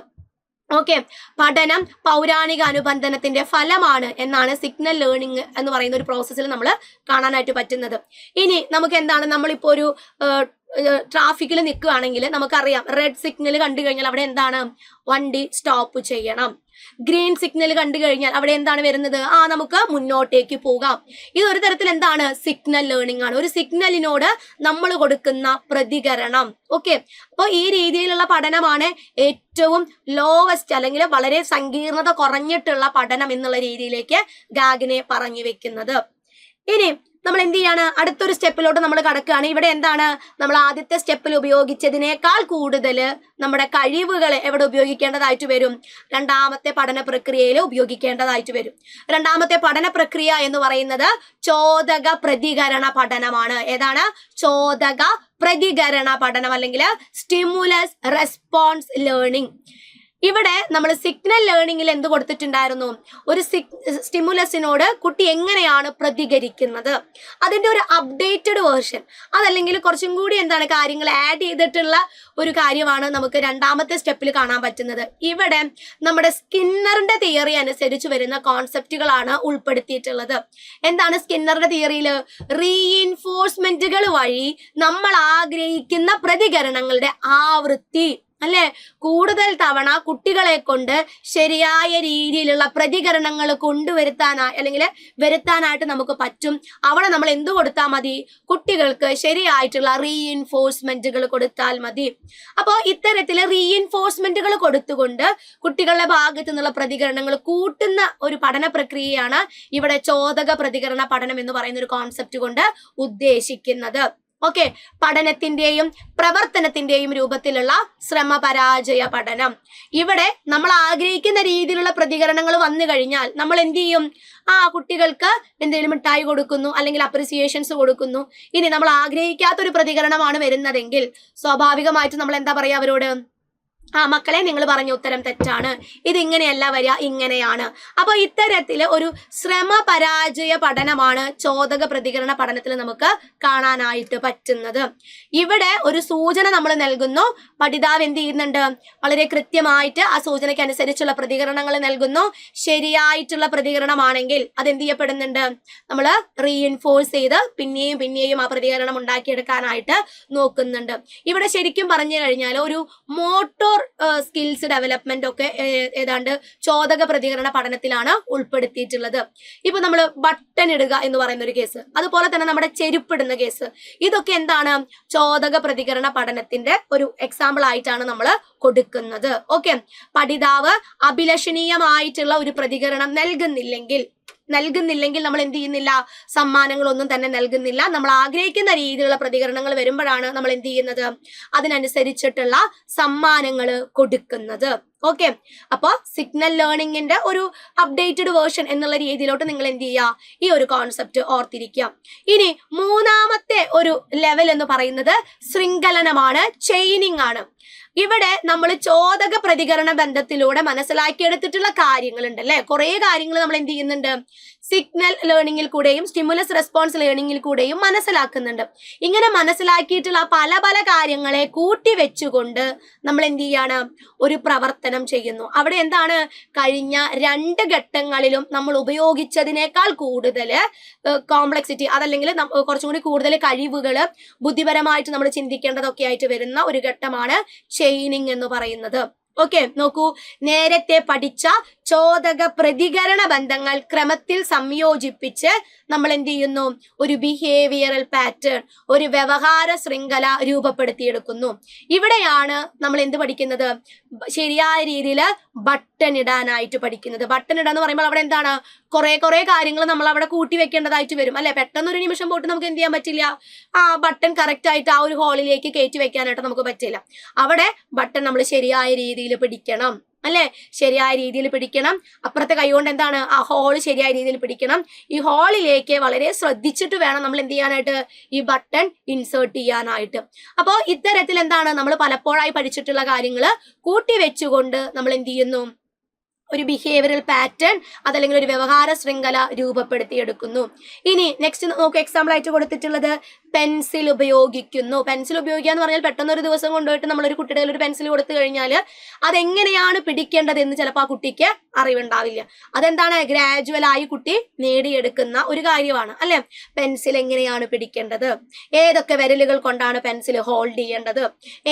ഓക്കെ, പഠനം പൗരാണിക അനുബന്ധനത്തിന്റെ ഫലമാണ് എന്നാണ് സിഗ്നൽ ലേണിംഗ് എന്ന് പറയുന്ന ഒരു പ്രോസസ്സിൽ നമ്മൾ കാണാനായിട്ട് പറ്റുന്നത്. ഇനി നമുക്ക് എന്താണ്, നമ്മളിപ്പോ ഒരു ട്രാഫിക്കിൽ നിൽക്കുകയാണെങ്കിൽ നമുക്കറിയാം റെഡ് സിഗ്നൽ കണ്ടു കഴിഞ്ഞാൽ അവിടെ എന്താണ്, വണ്ടി സ്റ്റോപ്പ് ചെയ്യണം. ഗ്രീൻ സിഗ്നൽ കണ്ടു കഴിഞ്ഞാൽ അവിടെ എന്താണ് വരുന്നത്, നമുക്ക് മുന്നോട്ടേക്ക് പോകാം. ഇത് ഒരു തരത്തിൽ എന്താണ്, സിഗ്നൽ ലേണിംഗ് ആണ്, ഒരു സിഗ്നലിനോട് നമ്മൾ കൊടുക്കുന്ന പ്രതികരണം. ഓക്കെ, അപ്പോൾ ഈ രീതിയിലുള്ള പഠനമാണ് ഏറ്റവും ലോവസ്റ്റ് അല്ലെങ്കിൽ വളരെ സങ്കീർണത കുറഞ്ഞിട്ടുള്ള പഠനം എന്നുള്ള രീതിയിലേക്ക് ഗാഗ്നെ പറഞ്ഞു വെക്കുന്നത്. ഇനി നമ്മൾ എന്ത് ചെയ്യാണ്, അടുത്തൊരു സ്റ്റെപ്പിലോട്ട് നമ്മൾ കടക്കുകയാണ്. ഇവിടെ എന്താണ്, നമ്മൾ ആദ്യത്തെ സ്റ്റെപ്പിൽ ഉപയോഗിച്ചതിനേക്കാൾ കൂടുതൽ നമ്മുടെ കഴിവുകൾ എവിടെ ഉപയോഗിക്കേണ്ടതായിട്ട് വരും, രണ്ടാമത്തെ പഠന പ്രക്രിയയിൽ ഉപയോഗിക്കേണ്ടതായിട്ട് വരും. രണ്ടാമത്തെ പഠന പ്രക്രിയ എന്ന് പറയുന്നത് ചോദക പ്രതികരണ പഠനമാണ്. ഏതാണ്? ചോദക പ്രതികരണ പഠനം, അല്ലെങ്കിൽ സ്റ്റിമുലസ് റെസ്പോൺസ് ലേണിംഗ്. ഇവിടെ നമ്മൾ സിഗ്നൽ ലേണിംഗിൽ എന്ത് കൊടുത്തിട്ടുണ്ടായിരുന്നു, ഒരു സ്റ്റിമുലസിനോട് കുട്ടി എങ്ങനെയാണ് പ്രതികരിക്കുന്നത്, അതിന്റെ ഒരു അപ്ഡേറ്റഡ് വേർഷൻ, അതല്ലെങ്കിൽ കുറച്ചും കൂടി എന്താണ് കാര്യങ്ങൾ ആഡ് ചെയ്തിട്ടുള്ള ഒരു കാര്യമാണ് നമുക്ക് രണ്ടാമത്തെ സ്റ്റെപ്പിൽ കാണാൻ പറ്റുന്നത്. ഇവിടെ നമ്മുടെ സ്കിന്നറിന്റെ തിയറി അനുസരിച്ച് വരുന്ന കോൺസെപ്റ്റുകളാണ് ഉൾപ്പെടുത്തിയിട്ടുള്ളത്. എന്താണ് സ്കിന്നറിന്റെ തിയറിയിൽ? റീഇൻഫോഴ്സ്മെന്റുകൾ വഴി നമ്മൾ ആഗ്രഹിക്കുന്ന പ്രതികരണങ്ങളുടെ ആവൃത്തി, അല്ലെ, കൂടുതൽ തവണ കുട്ടികളെ കൊണ്ട് ശരിയായ രീതിയിലുള്ള പ്രതികരണങ്ങൾ കൊണ്ടുവരുത്താനായി അല്ലെങ്കിൽ വരുത്താനായിട്ട് നമുക്ക് പറ്റും. അവിടെ നമ്മൾ എന്ത് കൊടുത്താൽ മതി, കുട്ടികൾക്ക് ശരിയായിട്ടുള്ള റീഇൻഫോഴ്സ്മെന്റുകൾ കൊടുത്താൽ മതി. അപ്പോൾ ഇത്തരത്തിൽ റീഇൻഫോഴ്സ്മെന്റുകൾ കൊടുത്തുകൊണ്ട് കുട്ടികളുടെ ഭാഗത്തു നിന്നുള്ള പ്രതികരണങ്ങൾ കൂട്ടുന്ന ഒരു പഠന പ്രക്രിയയാണ് ഇവിടെ ചോദക പ്രതികരണ പഠനം എന്ന് പറയുന്ന ഒരു കോൺസെപ്റ്റ് കൊണ്ട് ഉദ്ദേശിക്കുന്നത്. ഓക്കെ, പഠനത്തിന്റെയും പ്രവർത്തനത്തിന്റെയും രൂപത്തിലുള്ള ശ്രമപരാജയ പഠനം. ഇവിടെ നമ്മൾ ആഗ്രഹിക്കുന്ന രീതിയിലുള്ള പ്രതികരണങ്ങൾ വന്നു കഴിഞ്ഞാൽ നമ്മൾ എന്ത് ചെയ്യും, കുട്ടികൾക്ക് എന്തെങ്കിലും മിഠായി കൊടുക്കുന്നു, അല്ലെങ്കിൽ അപ്രിസിയേഷൻസ് കൊടുക്കുന്നു. ഇനി നമ്മൾ ആഗ്രഹിക്കാത്തൊരു പ്രതികരണമാണ് വരുന്നതെങ്കിൽ സ്വാഭാവികമായിട്ട് നമ്മൾ എന്താ പറയാ അവരോട്, മക്കളെ നിങ്ങൾ പറഞ്ഞ ഉത്തരം തെറ്റാണ്, ഇത് ഇങ്ങനെയല്ല വരിക, ഇങ്ങനെയാണ്. അപ്പൊ ഇത്തരത്തില് ഒരു ശ്രമ പരാജയ പഠനമാണ് ചോദക പ്രതികരണ പഠനത്തിൽ നമുക്ക് കാണാനായിട്ട് പറ്റുന്നത്. ഇവിടെ ഒരു സൂചന നമ്മൾ നൽകുന്നു, പഠിതാവ് എന്ത് ചെയ്യുന്നുണ്ട്, വളരെ കൃത്യമായിട്ട് ആ സൂചനയ്ക്ക് അനുസരിച്ചുള്ള പ്രതികരണങ്ങൾ നൽകുന്നു. ശരിയായിട്ടുള്ള പ്രതികരണമാണെങ്കിൽ അത് എന്ത് ചെയ്യപ്പെടുന്നുണ്ട്, നമ്മൾ റീഇൻഫോഴ്സ് ചെയ്ത് പിന്നെയും പിന്നെയും ആ പ്രതികരണം ഉണ്ടാക്കിയെടുക്കാനായിട്ട് നോക്കുന്നുണ്ട്. ഇവിടെ ശരിക്കും പറഞ്ഞു കഴിഞ്ഞാൽ ഒരു മോട്ടോർ സ്കിൽസ് ഡെവലപ്മെന്റ് ഒക്കെ ഏതാണ്ട് ചോദക പ്രതികരണ പഠനത്തിലാണ് ഉൾപ്പെടുത്തിയിട്ടുള്ളത്. ഇപ്പൊ നമ്മൾ ബട്ടൺ ഇടുക എന്ന് പറയുന്ന ഒരു കേസ്, അതുപോലെ തന്നെ നമ്മുടെ ചെരുപ്പിടുന്ന കേസ്, ഇതൊക്കെ എന്താണ് ചോദക പ്രതികരണ പഠനത്തിന്റെ ഒരു എക്സാമ്പിൾ ആയിട്ടാണ് നമ്മൾ കൊടുക്കുന്നത്. ഓക്കെ, പഠിതാവ് അഭിലഷണീയമായിട്ടുള്ള ഒരു പ്രതികരണം നൽകുന്നില്ലെങ്കിൽ നമ്മൾ എന്ത് ചെയ്യുന്നില്ല, സമ്മാനങ്ങളൊന്നും തന്നെ നൽകുന്നില്ല. നമ്മൾ ആഗ്രഹിക്കുന്ന രീതിയിലുള്ള പ്രതികരണങ്ങൾ വരുമ്പോഴാണ് നമ്മൾ എന്ത് ചെയ്യുന്നത്, അതിനനുസരിച്ചിട്ടുള്ള സമ്മാനങ്ങൾ കൊടുക്കുന്നത്. ഓക്കെ, അപ്പൊ സിഗ്നൽ ലേണിംഗിന്റെ ഒരു അപ്ഡേറ്റഡ് വേർഷൻ എന്നുള്ള രീതിയിലോട്ട് നിങ്ങൾ എന്ത് ചെയ്യുക, ഈ ഒരു കോൺസെപ്റ്റ് ഓർത്തിരിക്കുക. ഇനി മൂന്നാമത്തെ ഒരു ലെവൽ എന്ന് പറയുന്നത് ശൃംഖലനമാണ്, ചെയിനിങ് ആണ്. ഇവിടെ നമ്മൾ ചോദക പ്രതികരണ ബന്ധത്തിലൂടെ മനസ്സിലാക്കിയെടുത്തിട്ടുള്ള കാര്യങ്ങളുണ്ട് അല്ലെ, കുറെ കാര്യങ്ങൾ നമ്മൾ എന്ത് ചെയ്യുന്നുണ്ട്, സിഗ്നൽ ലേണിംഗിൽ കൂടെയും സ്റ്റിമുലസ് റെസ്പോൺസ് ലേണിംഗിൽ കൂടെയും മനസ്സിലാക്കുന്നുണ്ട്. ഇങ്ങനെ മനസ്സിലാക്കിയിട്ടുള്ള പല പല കാര്യങ്ങളെ കൂട്ടി വെച്ചുകൊണ്ട് നമ്മൾ എന്ത് ചെയ്യാണ്, ഒരു പ്രവർത്തനം ചെയ്യുന്നു. അവിടെ എന്താണ്, കഴിഞ്ഞ 2 ഘട്ടങ്ങളിലും നമ്മൾ ഉപയോഗിച്ചതിനേക്കാൾ കൂടുതൽ കോംപ്ലക്സിറ്റി, അതല്ലെങ്കിൽ കുറച്ചും കൂടി കൂടുതൽ കഴിവുകൾ ബുദ്ധിപരമായിട്ട് നമ്മൾ ചിന്തിക്കേണ്ടതൊക്കെ ആയിട്ട് വരുന്ന ഒരു ഘട്ടമാണ് ചെയിനിങ് എന്ന് പറയുന്നത്. ഓക്കെ, നോക്കൂ, നേരത്തെ പഠിച്ച ചോദക പ്രതികരണ ബന്ധങ്ങൾ ക്രമത്തിൽ സംയോജിപ്പിച്ച് നമ്മൾ എന്ത് ചെയ്യുന്നു, ഒരു ബിഹേവിയറൽ പാറ്റേൺ, ഒരു വ്യവഹാര ശൃംഖല രൂപപ്പെടുത്തിയെടുക്കുന്നു. ഇവിടെയാണ് നമ്മൾ എന്ത് പഠിക്കുന്നത്, ശരിയായ രീതിയിൽ ബട്ടൺ ഇടാനായിട്ട് പഠിക്കുന്നത്. ബട്ടൺ ഇടാന്ന് പറയുമ്പോൾ അവിടെ എന്താണ്, കുറെ കാര്യങ്ങൾ നമ്മൾ അവിടെ കൂട്ടി വെക്കേണ്ടതായിട്ട് വരും അല്ലെ. പെട്ടെന്ന് ഒരു നിമിഷം പോയിട്ട് നമുക്ക് എന്ത് ചെയ്യാൻ പറ്റില്ല, ബട്ടൺ കറക്റ്റ് ആയിട്ട് ആ ഒരു ഹോളിലേക്ക് കയറ്റി വെക്കാനായിട്ട് നമുക്ക് പറ്റില്ല. അവിടെ ബട്ടൺ നമ്മൾ ശരിയായ രീതിയിൽ പിടിക്കണം അല്ലെ, ശരിയായ രീതിയിൽ പിടിക്കണം. അപ്പുറത്തെ കൈ കൊണ്ട് എന്താണ്, ആ ഹോൾ ശരിയായ രീതിയിൽ പിടിക്കണം. ഈ ഹോളിലേക്ക് വളരെ ശ്രദ്ധിച്ചിട്ട് വേണം നമ്മൾ എന്ത് ചെയ്യാനായിട്ട്, ഈ ബട്ടൺ ഇൻസേർട്ട് ചെയ്യാനായിട്ട്. അപ്പോൾ ഇത്തരത്തിൽ എന്താണ്, നമ്മൾ പലപ്പോഴായി പഠിച്ചിട്ടുള്ള കാര്യങ്ങൾ കൂട്ടി വെച്ചുകൊണ്ട് നമ്മൾ എന്ത് ചെയ്യുന്നു, ഒരു ബിഹേവിയറൽ പാറ്റേൺ അതല്ലെങ്കിൽ ഒരു വ്യവഹാര ശൃംഖല രൂപപ്പെടുത്തിയെടുക്കുന്നു. ഇനി നെക്സ്റ്റ് നോക്ക്, എക്സാമ്പിൾ ആയിട്ട് കൊടുത്തിട്ടുള്ളത് പെൻസിൽ ഉപയോഗിക്കുന്നു. പെൻസിൽ ഉപയോഗിക്കുക എന്ന് പറഞ്ഞാൽ പെട്ടെന്ന് ഒരു ദിവസം കൊണ്ടുപോയിട്ട് നമ്മളൊരു കുട്ടിയുടെ ഒരു പെൻസിൽ കൊടുത്തു കഴിഞ്ഞാൽ അതെങ്ങനെയാണ് പിടിക്കേണ്ടത് എന്ന് ചിലപ്പോൾ ആ കുട്ടിക്ക് അറിവുണ്ടാവില്ല. അതെന്താണ്, ഗ്രാജുവൽ ആയി കുട്ടി നേടിയെടുക്കുന്ന ഒരു കാര്യമാണ് അല്ലെ. പെൻസിൽ എങ്ങനെയാണ് പിടിക്കേണ്ടത്, ഏതൊക്കെ വിരലുകൾ കൊണ്ടാണ് പെൻസിൽ ഹോൾഡ് ചെയ്യേണ്ടത്,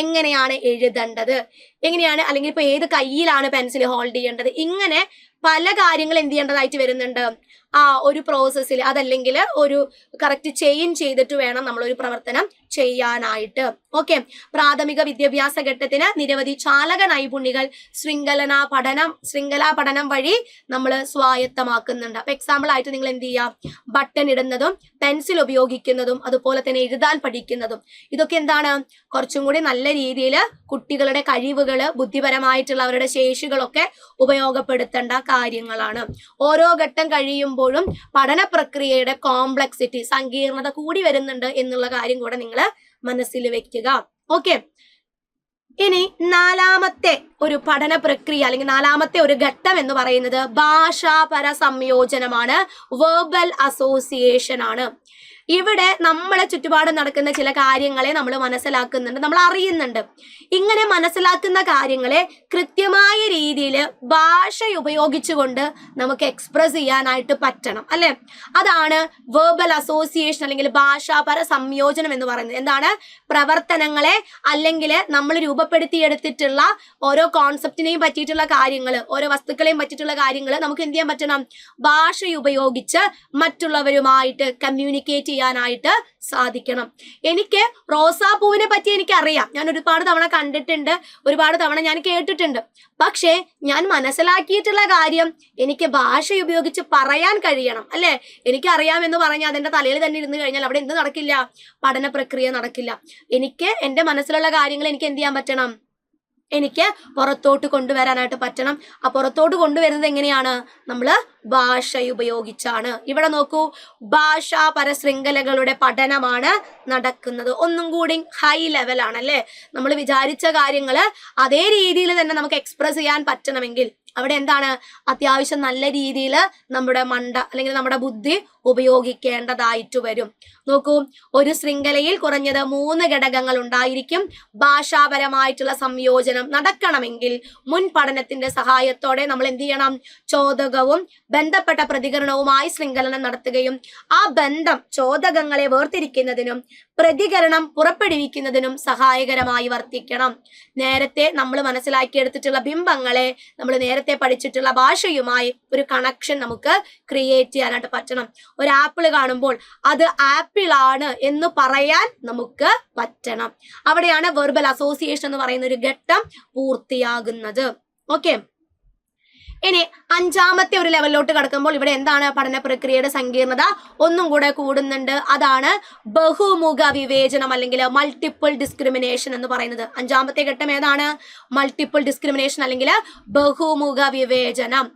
എങ്ങനെയാണ് എഴുതേണ്ടത്, എങ്ങനെയാണ്, അല്ലെങ്കിൽ ഇപ്പൊ ഏത് കയ്യിലാണ് പെൻസിൽ ഹോൾഡ് ചെയ്യേണ്ടത്, ഇങ്ങനെ പല കാര്യങ്ങൾ എന്ത് ചെയ്യേണ്ടതായിട്ട് വരുന്നുണ്ട്, ഒരു പ്രോസസ്സിൽ അതല്ലെങ്കിൽ ഒരു കറക്റ്റ് ചെയിൻ ചെയ്തിട്ട് വേണം നമ്മൾ ഒരു പ്രവർത്തനം ചെയ്യാനായിട്ട്. ഓക്കെ, പ്രാഥമിക വിദ്യാഭ്യാസ ഘട്ടത്തിന് നിരവധി ചാലക നൈപുണ്യങ്ങൾ ശൃംഖലാ പഠനം വഴി നമ്മൾ സ്വായത്തമാക്കുന്നുണ്ട്. അപ്പൊ എക്സാമ്പിൾ ആയിട്ട് നിങ്ങൾ എന്ത് ചെയ്യുക, ബട്ടൺ ഇടുന്നതും പെൻസിൽ ഉപയോഗിക്കുന്നതും അതുപോലെ തന്നെ എഴുതാൻ പഠിക്കുന്നതും ഇതൊക്കെ എന്താണ്, കുറച്ചും കൂടി നല്ല രീതിയിൽ കുട്ടികളുടെ കഴിവുകള് ബുദ്ധിപരമായിട്ടുള്ള അവരുടെ ശേഷികളൊക്കെ ഉപയോഗപ്പെടുത്തേണ്ട കാര്യങ്ങളാണ്. ഓരോ ഘട്ടം കഴിയുമ്പോഴും പഠന പ്രക്രിയയുടെ കോംപ്ലക്സിറ്റി സങ്കീർണത കൂടി വരുന്നുണ്ട് എന്നുള്ള കാര്യം കൂടെ നിങ്ങൾ മനസ്സിൽ വെക്കുക. ഓക്കെ, ഇനി നാലാമത്തെ ഒരു പഠന പ്രക്രിയ അല്ലെങ്കിൽ നാലാമത്തെ ഒരു ഘട്ടം എന്ന് പറയുന്നത് ഭാഷാപര സംയോജനമാണ്, വെർബൽ അസോസിയേഷൻ ആണ്. ഇവിടെ നമ്മളെ ചുറ്റുപാടും നടക്കുന്ന ചില കാര്യങ്ങളെ നമ്മൾ മനസ്സിലാക്കുന്നുണ്ട്, നമ്മൾ അറിയുന്നുണ്ട്. ഇങ്ങനെ മനസ്സിലാക്കുന്ന കാര്യങ്ങളെ കൃത്യമായ രീതിയിൽ ഭാഷ ഉപയോഗിച്ചുകൊണ്ട് നമുക്ക് എക്സ്പ്രസ് ചെയ്യാനായിട്ട് പറ്റണം, അല്ലെ? അതാണ് വെർബൽ അസോസിയേഷൻ അല്ലെങ്കിൽ ഭാഷാപര സംയോജനം എന്ന് പറയുന്നത്. എന്താണ്? പ്രവർത്തനങ്ങളെ അല്ലെങ്കിൽ നമ്മൾ രൂപപ്പെടുത്തിയെടുത്തിട്ടുള്ള ഓരോ കോൺസെപ്റ്റിനെയും പറ്റിയിട്ടുള്ള കാര്യങ്ങൾ, ഓരോ വസ്തുക്കളെയും പറ്റിയിട്ടുള്ള കാര്യങ്ങൾ നമുക്ക് എന്ത് ചെയ്യാൻ പറ്റണം, ഭാഷ ഉപയോഗിച്ച് മറ്റുള്ളവരുമായിട്ട് കമ്മ്യൂണിക്കേറ്റ് ചെയ്യാനായിട്ട് സാധിക്കണം. എനിക്ക് റോസാപ്പൂവിനെ പറ്റി എനിക്ക് അറിയാം, ഞാൻ ഒരുപാട് തവണ കണ്ടിട്ടുണ്ട്, ഒരുപാട് തവണ ഞാൻ കേട്ടിട്ടുണ്ട്. പക്ഷേ ഞാൻ മനസ്സിലാക്കിയിട്ടുള്ള കാര്യം എനിക്ക് ഭാഷ ഉപയോഗിച്ച് പറയാൻ കഴിയണം, അല്ലെ? എനിക്ക് അറിയാമെന്ന് പറഞ്ഞാൽ അതെന്റെ തലയിൽ തന്നെ ഇരുന്ന് കഴിഞ്ഞാൽ അവിടെ എന്ത് നടക്കില്ല, പഠന പ്രക്രിയ നടക്കില്ല. എനിക്ക് എന്റെ മനസ്സിലുള്ള കാര്യങ്ങൾ എനിക്ക് എന്ത് ചെയ്യാൻ പറ്റണം, എനിക്ക് പുറത്തോട്ട് കൊണ്ടുവരാനായിട്ട് പറ്റണം. ആ പുറത്തോട്ട് കൊണ്ടുവരുന്നത് എങ്ങനെയാണ്, നമ്മൾ ഭാഷ ഉപയോഗിച്ചാണ്. ഇവിടെ നോക്കൂ, ഭാഷാ പരശൃംഖലകളുടെ പഠനമാണ് നടക്കുന്നത്. ഒന്നും കൂടി ഹൈ ലെവലാണ്, അല്ലെ? നമ്മൾ വിചാരിച്ച കാര്യങ്ങള് അതേ രീതിയിൽ തന്നെ നമുക്ക് എക്സ്പ്രസ് ചെയ്യാൻ പറ്റണമെങ്കിൽ അവിടെ എന്താണ്, അത്യാവശ്യം നല്ല രീതിയിൽ നമ്മുടെ മണ്ട അല്ലെങ്കിൽ നമ്മുടെ ബുദ്ധി ഉപയോഗിക്കേണ്ടതായിട്ട് വരും. നോക്കൂ, ഒരു ശൃംഖലയിൽ കുറഞ്ഞത് 3 ഘടകങ്ങൾ ഉണ്ടായിരിക്കും. ഭാഷാപരമായിട്ടുള്ള സംയോജനം നടക്കണമെങ്കിൽ മുൻ പഠനത്തിന്റെ സഹായത്തോടെ നമ്മൾ എന്ത് ചെയ്യണം, ചോദകവും ബന്ധപ്പെട്ട പ്രതികരണവുമായി ശൃംഖലനം നടത്തുകയും ആ ബന്ധം ചോദകങ്ങളെ വേർതിരിക്കുന്നതിനും പ്രതികരണം പുറപ്പെടുവിക്കുന്നതിനും സഹായകരമായി വർത്തിക്കണം. നേരത്തെ നമ്മൾ മനസ്സിലാക്കിയെടുത്തിട്ടുള്ള ബിംബങ്ങളെ നമ്മൾ നേരത്തെ പഠിച്ചിട്ടുള്ള ഭാഷയുമായി ഒരു കണക്ഷൻ നമുക്ക് ക്രിയേറ്റ് ചെയ്യാനായിട്ട് പറ്റണം. ഒരു ആപ്പിൾ കാണുമ്പോൾ അത് ആപ്പിൾ ആണ് എന്ന് പറയാൻ നമുക്ക് പറ്റണം. അവിടെയാണ് വെർബൽ അസോസിയേഷൻ എന്ന് പറയുന്ന ഒരു ഘട്ടം പൂർത്തിയാകുന്നത്. ഓക്കെ, ഇനി 5ാമത്തെ ഒരു ലെവലിലോട്ട് കടക്കുമ്പോൾ ഇവിടെ എന്താണ്, പഠന പ്രക്രിയയുടെ സങ്കീർണത ഒന്നും കൂടെ കൂടുന്നുണ്ട്. അതാണ് ബഹുമുഖ വിവേചനം അല്ലെങ്കിൽ മൾട്ടിപ്പിൾ ഡിസ്ക്രിമിനേഷൻ എന്ന് പറയുന്നത്. 5ാമത്തെ ഘട്ടം ഏതാണ്, മൾട്ടിപ്പിൾ ഡിസ്ക്രിമിനേഷൻ അല്ലെങ്കിൽ ബഹുമുഖ വിവേചനം.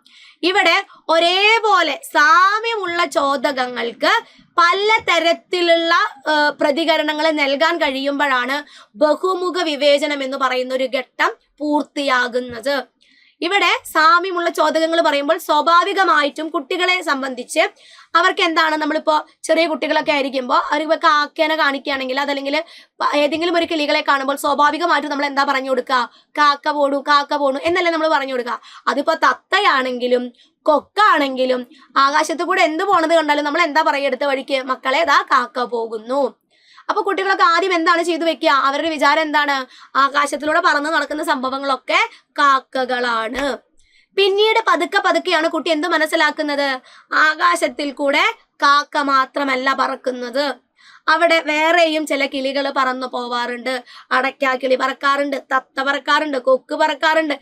ഇവിടെ ഒരേപോലെ സാമ്യമുള്ള ചോദകങ്ങൾക്ക് പല തരത്തിലുള്ള പ്രതികരണങ്ങൾ നൽകാൻ കഴിയുമ്പോഴാണ് ബഹുമുഖ വിവേചനം എന്ന് പറയുന്ന ഒരു ഘട്ടം പൂർത്തിയാകുന്നത്. ഇവിടെ സാമ്യമുള്ള ചോദകങ്ങൾ പറയുമ്പോൾ സ്വാഭാവികമായിട്ടും കുട്ടികളെ സംബന്ധിച്ച് അവർക്ക് എന്താണ്, നമ്മളിപ്പോ ചെറിയ കുട്ടികളൊക്കെ ആയിരിക്കുമ്പോൾ അവർക്ക് കാക്കേനെ കാണിക്കുകയാണെങ്കിൽ അതല്ലെങ്കിൽ ഏതെങ്കിലും ഒരു കിളികളെ കാണുമ്പോൾ സ്വാഭാവികമായിട്ടും നമ്മൾ എന്താ പറഞ്ഞു കൊടുക്കുക, കാക്ക പോണു എന്നല്ലേ നമ്മൾ പറഞ്ഞു കൊടുക്കുക. അതിപ്പോ തത്തയാണെങ്കിലും കൊക്കാണെങ്കിലും ആകാശത്ത് കൂടെ എന്ത് പോണത് കണ്ടാലും നമ്മൾ എന്താ പറയുക, എടുത്ത വഴിക്ക് മക്കളെ ദാ കാക്ക പോകുന്നു. അപ്പൊ കുട്ടികളൊക്കെ ആദ്യം എന്താണ് ചെയ്തു വെക്കുക, അവരുടെ വിചാരം എന്താണ്, ആകാശത്തിലൂടെ പറന്ന് നടക്കുന്ന സംഭവങ്ങളൊക്കെ കാക്കകളാണ്. പിന്നീട് പതുക്കെയാണ് കുട്ടി എന്ത് മനസ്സിലാക്കുന്നത്, ആകാശത്തിൽ കൂടെ കാക്ക മാത്രമല്ല പറക്കുന്നത്, അവിടെ വേറെയും ചില കിളികൾ പറന്നു പോവാറുണ്ട്. അടയ്ക്കാക്കിളി പറക്കാറുണ്ട്, തത്ത പറക്കാറുണ്ട്, കൊക്ക് പറക്കാറുണ്ട്.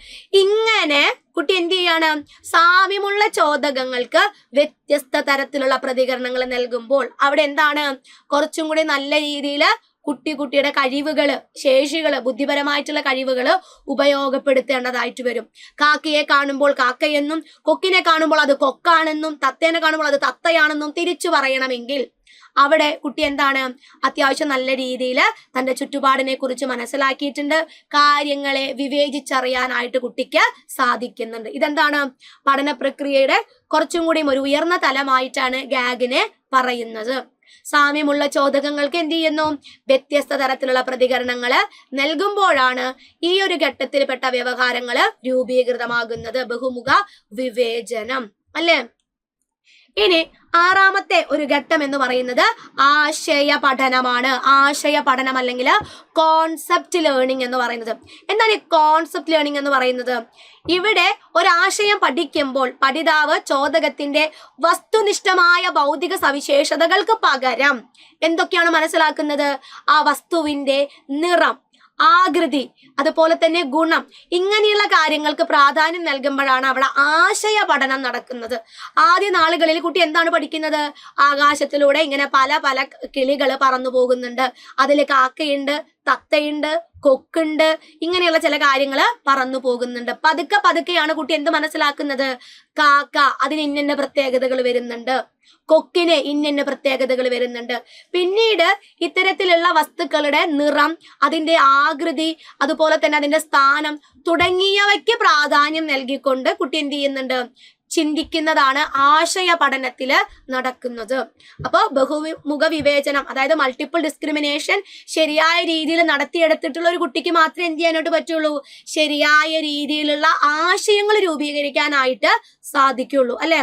ഇങ്ങനെ കുട്ടി എന്ത് ചെയ്യാണ്, സാമ്യമുള്ള ചോദകങ്ങൾക്ക് വ്യത്യസ്ത തരത്തിലുള്ള പ്രതികരണങ്ങൾ നൽകുമ്പോൾ അവിടെ എന്താണ്, കുറച്ചും കൂടി നല്ല രീതിയിൽ കുട്ടിയുടെ കഴിവുകള്, ശേഷികള്, ബുദ്ധിപരമായിട്ടുള്ള കഴിവുകള് ഉപയോഗപ്പെടുത്തേണ്ടതായിട്ട് വരും. കാക്കയെ കാണുമ്പോൾ കാക്കയെന്നും കൊക്കിനെ കാണുമ്പോൾ അത് കൊക്കാണെന്നും തത്തേനെ കാണുമ്പോൾ അത് തത്തയാണെന്നും തിരിച്ചു പറയണമെങ്കിൽ അവിടെ കുട്ടി എന്താണ്, അത്യാവശ്യം നല്ല രീതിയിൽ തന്റെ ചുറ്റുപാടിനെ കുറിച്ച് മനസ്സിലാക്കിയിട്ടുണ്ട്, കാര്യങ്ങളെ വിവേചിച്ചറിയാനായിട്ട് കുട്ടിക്ക് സാധിക്കുന്നുണ്ട്. ഇതെന്താണ്, പഠന പ്രക്രിയയുടെ കുറച്ചും കൂടി ഒരു ഉയർന്ന തലമായിട്ടാണ് ഗാഗിനെ പറയുന്നത്. സാമ്യമുള്ള ചോദകങ്ങൾക്ക് എന്ത് ചെയ്യുന്നു, വ്യത്യസ്ത തരത്തിലുള്ള പ്രതികരണങ്ങൾ നൽകുമ്പോഴാണ് ഈ ഒരു ഘട്ടത്തിൽപ്പെട്ട വ്യവഹാരങ്ങൾ രൂപീകൃതമാകുന്നത്. ബഹുമുഖ വിവേചനം, അല്ലേ? ഇനി ആറാമത്തെ ഒരു ഘട്ടം എന്ന് പറയുന്നത് ആശയ പഠനമാണ്. ആശയ പഠനം അല്ലെങ്കിൽ കോൺസെപ്റ്റ് ലേണിംഗ് എന്ന് പറയുന്നത്. എന്താണ് ഈ കോൺസെപ്റ്റ് ലേണിംഗ് എന്ന് പറയുന്നത്? ഇവിടെ ഒരാശയം പഠിക്കുമ്പോൾ പഠിതാവ് ചോദകത്തിന്റെ വസ്തുനിഷ്ഠമായ ഭൗതിക സവിശേഷതകൾക്ക് പകരം എന്തൊക്കെയാണ് മനസ്സിലാക്കുന്നത്? ആ വസ്തുവിന്റെ നിറം, ആകൃതി, അതുപോലെ തന്നെ ഗുണം, ഇങ്ങനെയുള്ള കാര്യങ്ങൾക്ക് പ്രാധാന്യം നൽകുമ്പോഴാണ് അവിടെ ആശയ പഠനം നടക്കുന്നത്. ആദ്യ നാളുകളിൽ കുട്ടി എന്താണ് പഠിക്കുന്നത്? ആകാശത്തിലൂടെ ഇങ്ങനെ പല പല കിളികൾ പറന്നു പോകുന്നുണ്ട്, അതിൽ കാക്കയുണ്ട്, തത്തയുണ്ട്, കൊക്കുണ്ട്, ഇങ്ങനെയുള്ള ചില കാര്യങ്ങൾ പറന്നു പോകുന്നുണ്ട്. പതുക്കെ പതുക്കെയാണ് കുട്ടി എന്ത് മനസ്സിലാക്കുന്നത്? കാക്ക അതിന് ഇന്ന പ്രത്യേകതകൾ വരുന്നുണ്ട്, കൊക്കിന് ഇന്ന പ്രത്യേകതകൾ വരുന്നുണ്ട്. പിന്നീട് ഇത്തരത്തിലുള്ള വസ്തുക്കളുടെ നിറം, അതിന്റെ ആകൃതി, അതുപോലെ തന്നെ അതിന്റെ സ്ഥാനം തുടങ്ങിയവയ്ക്ക് പ്രാധാന്യം നൽകിക്കൊണ്ട് കുട്ടി എന്ത് ചെയ്യുന്നുണ്ട്? ചിന്തിക്കുന്നതാണ് ആശയ പഠനത്തില് നടക്കുന്നത്. അപ്പോൾ ബഹുമുഖ വിവേചനം, അതായത് മൾട്ടിപ്പിൾ ഡിസ്ക്രിമിനേഷൻ ശരിയായ രീതിയിൽ നടത്തിയെടുത്തിട്ടുള്ള ഒരു കുട്ടിക്ക് മാത്രമേ എന്ത് ചെയ്യാനായിട്ട് പറ്റുള്ളൂ? ശരിയായ രീതിയിലുള്ള ആശയങ്ങൾ രൂപീകരിക്കാനായിട്ട് സാധിക്കുള്ളൂ, അല്ലെ?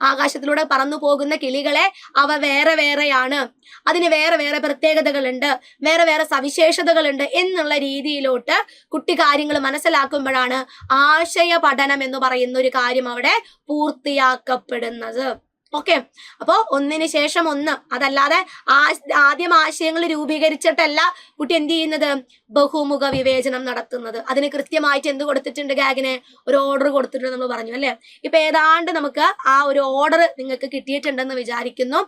ആകാശത്തിലൂടെ പറന്നു പോകുന്ന കിളികളെ അവ വേറെ വേറെയാണ്, അതിന് വേറെ വേറെ പ്രത്യേകതകളുണ്ട്, വേറെ വേറെ സവിശേഷതകളുണ്ട് എന്നുള്ള രീതിയിലോട്ട് കുട്ടി കാര്യങ്ങൾ മനസ്സിലാക്കുമ്പോഴാണ് ആശയ പഠനം എന്ന് പറയുന്ന ഒരു കാര്യം അവിടെ പൂർത്തിയാക്കപ്പെടുന്നത്. ഓക്കെ, അപ്പോ ഒന്നിന് ശേഷം ഒന്ന്, അതല്ലാതെ ആദ്യം ആശയങ്ങൾ രൂപീകരിച്ചിട്ടല്ല കുട്ടി എന്ത് ചെയ്യുന്നത്? ബഹുമുഖ വിവേചനം നടത്തുന്നത്. അതിന് കൃത്യമായിട്ട് എന്ത് കൊടുത്തിട്ടുണ്ട്? ഗാഗിനെ ഒരു ഓർഡർ കൊടുത്തിട്ടുണ്ട് നമ്മൾ പറഞ്ഞു, അല്ലെ? ഇപ്പൊ ഏതാണ്ട് നമുക്ക് ആ ഒരു ഓർഡർ നിങ്ങൾക്ക് കിട്ടിയിട്ടുണ്ടെന്ന് വിചാരിക്കുന്നു.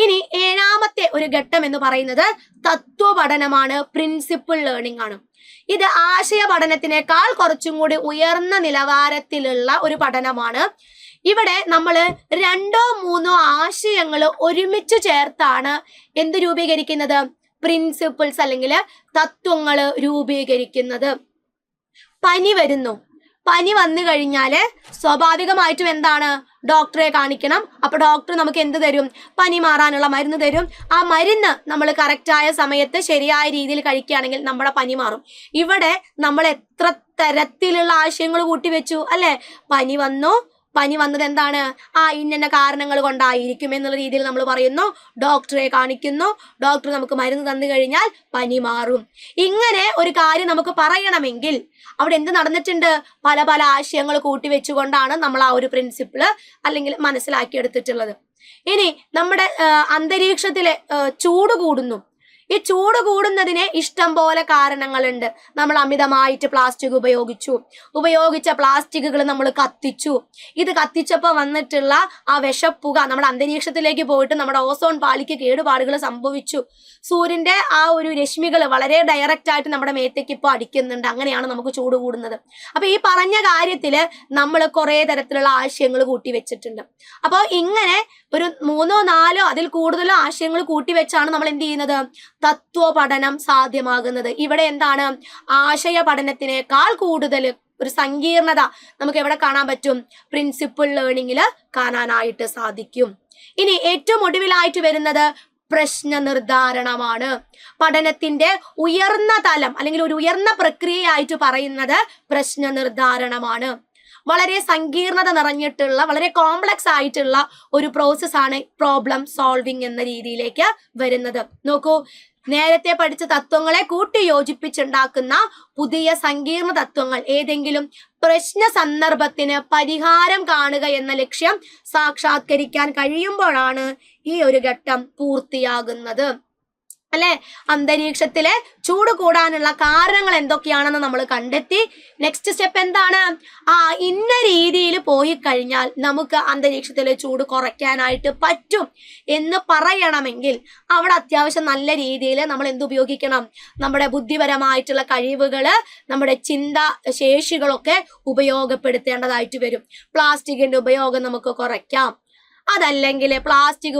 ഇനി ഏഴാമത്തെ ഒരു ഘട്ടം എന്ന് പറയുന്നത് തത്വപഠനമാണ്, പ്രിൻസിപ്പിൾ ലേണിംഗ് ആണ്. ഇത് ആശയ പഠനത്തിനേക്കാൾ കുറച്ചും കൂടി ഉയർന്ന നിലവാരത്തിലുള്ള ഒരു പഠനമാണ്. ഇവിടെ നമ്മൾ 2 or 3 ആശയങ്ങൾ ഒരുമിച്ച് ചേർത്താണ് എന്ത് രൂപീകരിക്കുന്നത്? പ്രിൻസിപ്പിൾസ് അല്ലെങ്കിൽ തത്വങ്ങൾ രൂപീകരിക്കുന്നത്. പനി വരുന്നു, പനി വന്നു കഴിഞ്ഞാല് സ്വാഭാവികമായിട്ടും എന്താണ്? ഡോക്ടറെ കാണിക്കണം. അപ്പൊ ഡോക്ടർ നമുക്ക് എന്ത് തരും? പനി മാറാനുള്ള മരുന്ന് തരും. ആ മരുന്ന് നമ്മൾ കറക്റ്റായ സമയത്ത് ശരിയായ രീതിയിൽ കഴിക്കുകയാണെങ്കിൽ നമ്മുടെ പനി മാറും. ഇവിടെ നമ്മൾ എത്ര തരത്തിലുള്ള ആശയങ്ങൾ കൂട്ടിവെച്ചു, അല്ലെ? പനി വന്നു, പനി വന്നത് എന്താണ്? ഇന്ന കാരണങ്ങൾ കൊണ്ടായിരിക്കും എന്നുള്ള രീതിയിൽ നമ്മൾ പറയുന്നു, ഡോക്ടറെ കാണിക്കുന്നു, ഡോക്ടർ നമുക്ക് മരുന്ന് തന്നു കഴിഞ്ഞാൽ പനി മാറും. ഇങ്ങനെ ഒരു കാര്യം നമുക്ക് പറയണമെങ്കിൽ അവിടെ എന്ത് നടന്നിട്ടുണ്ട്? പല പല ആശയങ്ങൾ കൂട്ടിവെച്ചുകൊണ്ടാണ് നമ്മൾ ആ ഒരു പ്രിൻസിപ്പിള് അല്ലെങ്കിൽ മനസ്സിലാക്കിയെടുത്തിട്ടുള്ളത്. ഇനി നമ്മുടെ അന്തരീക്ഷത്തിലെ ചൂട് കൂടുന്നു. ഈ ചൂട് കൂടുന്നതിന് ഇഷ്ടം പോലെ കാരണങ്ങളുണ്ട്. നമ്മൾ അമിതമായിട്ട് പ്ലാസ്റ്റിക് ഉപയോഗിച്ച പ്ലാസ്റ്റിക്കുകൾ നമ്മൾ കത്തിച്ചു. ഇത് കത്തിച്ചപ്പോൾ വന്നിട്ടുള്ള ആ വിഷപ്പുക നമ്മുടെ അന്തരീക്ഷത്തിലേക്ക് പോയിട്ട് നമ്മുടെ ഓസോൺ പാളിക്ക് കേടുപാടുകൾ സംഭവിച്ചു. സൂര്യന്റെ ആ ഒരു രശ്മികൾ വളരെ ഡയറക്റ്റ് ആയിട്ട് നമ്മുടെ മേത്തേക്ക് ഇപ്പോൾ അടിക്കുന്നുണ്ട്. അങ്ങനെയാണ് നമുക്ക് ചൂട് കൂടുന്നത്. അപ്പൊ ഈ പറഞ്ഞ കാര്യത്തില് നമ്മൾ കുറെ തരത്തിലുള്ള ആശയങ്ങൾ കൂട്ടിവെച്ചിട്ടുണ്ട്. അപ്പോൾ ഇങ്ങനെ ഒരു 3 or 4 അതിൽ കൂടുതലോ ആശയങ്ങൾ കൂട്ടിവെച്ചാണ് നമ്മൾ എന്ത് ചെയ്യുന്നത്? തത്വപഠനം സാധ്യമാകുന്നത്. ഇവിടെ എന്താണ്? ആശയ പഠനത്തിനേക്കാൾ കൂടുതൽ ഒരു സങ്കീർണത നമുക്ക് എവിടെ കാണാൻ പറ്റും? പ്രിൻസിപ്പിൾ ലേണിംഗിൽ കാണാനായിട്ട് സാധിക്കും. ഇനി ഏറ്റവും ഒടുവിലായിട്ട് വരുന്നത് പ്രശ്ന നിർദ്ധാരണമാണ്. പഠനത്തിന്റെ ഉയർന്ന തലം അല്ലെങ്കിൽ ഒരു ഉയർന്ന പ്രക്രിയയായിട്ട് പറയുന്നത് പ്രശ്ന നിർദ്ധാരണമാണ്. വളരെ സങ്കീർണത നിറഞ്ഞിട്ടുള്ള, വളരെ കോംപ്ലക്സ് ആയിട്ടുള്ള ഒരു പ്രോസസ്സാണ് പ്രോബ്ലം സോൾവിങ് എന്ന രീതിയിലേക്ക് വരുന്നത്. നോക്കൂ, നേരത്തെ പഠിച്ച തത്വങ്ങളെ കൂട്ടി യോജിപ്പിച്ചുണ്ടാക്കുന്ന പുതിയ സങ്കീർണ തത്വങ്ങൾ ഏതെങ്കിലും പ്രശ്ന സന്ദർഭത്തിന് പരിഹാരം കാണുക എന്ന ലക്ഷ്യം സാക്ഷാത്കരിക്കാൻ കഴിയുമ്പോഴാണ് ഈ ഒരു ഘട്ടം പൂർത്തിയാകുന്നത്, അല്ലെ? അന്തരീക്ഷത്തിലെ ചൂട് കൂടാനുള്ള കാരണങ്ങൾ എന്തൊക്കെയാണെന്ന് നമ്മൾ കണ്ടെത്തി. നെക്സ്റ്റ് സ്റ്റെപ്പ് എന്താണ്? ഇന്ന രീതിയിൽ പോയി കഴിഞ്ഞാൽ നമുക്ക് അന്തരീക്ഷത്തിലെ ചൂട് കുറയ്ക്കാനായിട്ട് പറ്റും എന്ന് പറയണമെങ്കിൽ അവിടെ അത്യാവശ്യം നല്ല രീതിയിൽ നമ്മൾ എന്തുപയോഗിക്കണം? നമ്മുടെ ബുദ്ധിപരമായിട്ടുള്ള കഴിവുകള്, നമ്മുടെ ചിന്താ ശേഷികളൊക്കെ ഉപയോഗപ്പെടുത്തേണ്ടതായിട്ട് വരും. പ്ലാസ്റ്റിക്കിന്റെ ഉപയോഗം നമുക്ക് കുറയ്ക്കാം. അതല്ലെങ്കിൽ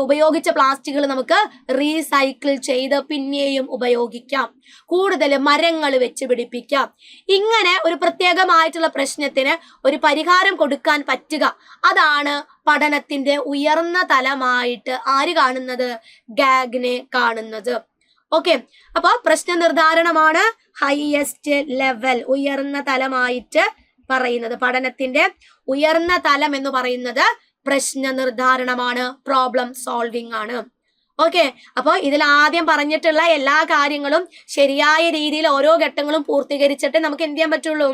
ഉപയോഗിച്ച പ്ലാസ്റ്റിക്കുകൾ നമുക്ക് റീസൈക്കിൾ ചെയ്ത് പിന്നെയും ഉപയോഗിക്കാം. കൂടുതൽ മരങ്ങൾ വെച്ച് പിടിപ്പിക്കാം. ഇങ്ങനെ ഒരു പ്രത്യേകമായിട്ടുള്ള പ്രശ്നത്തിന് ഒരു പരിഹാരം കൊടുക്കാൻ പറ്റുക, അതാണ് പഠനത്തിന്റെ ഉയർന്ന തലമായിട്ട് ആര് കാണുന്നത്? ഗാഗ്നെ കാണുന്നത്. ഓക്കെ, അപ്പൊ പ്രശ്ന നിർദ്ധാരണമാണ് ഹൈയസ്റ്റ് ലെവൽ, ഉയർന്ന തലമായിട്ട് പറയുന്നത്. പഠനത്തിന്റെ ഉയർന്ന തലം എന്ന് പറയുന്നത് പ്രശ്ന നിർദ്ധാരണമാണ്, പ്രോബ്ലം സോൾവിംഗ് ആണ്. ഓക്കെ, അപ്പോൾ ഇതിൽ ആദ്യം പറഞ്ഞിട്ടുള്ള എല്ലാ കാര്യങ്ങളും ശരിയായ രീതിയിൽ ഓരോ ഘട്ടങ്ങളും പൂർത്തീകരിച്ചിട്ട് നമുക്ക് എന്ത് ചെയ്യാൻ പറ്റുള്ളൂ,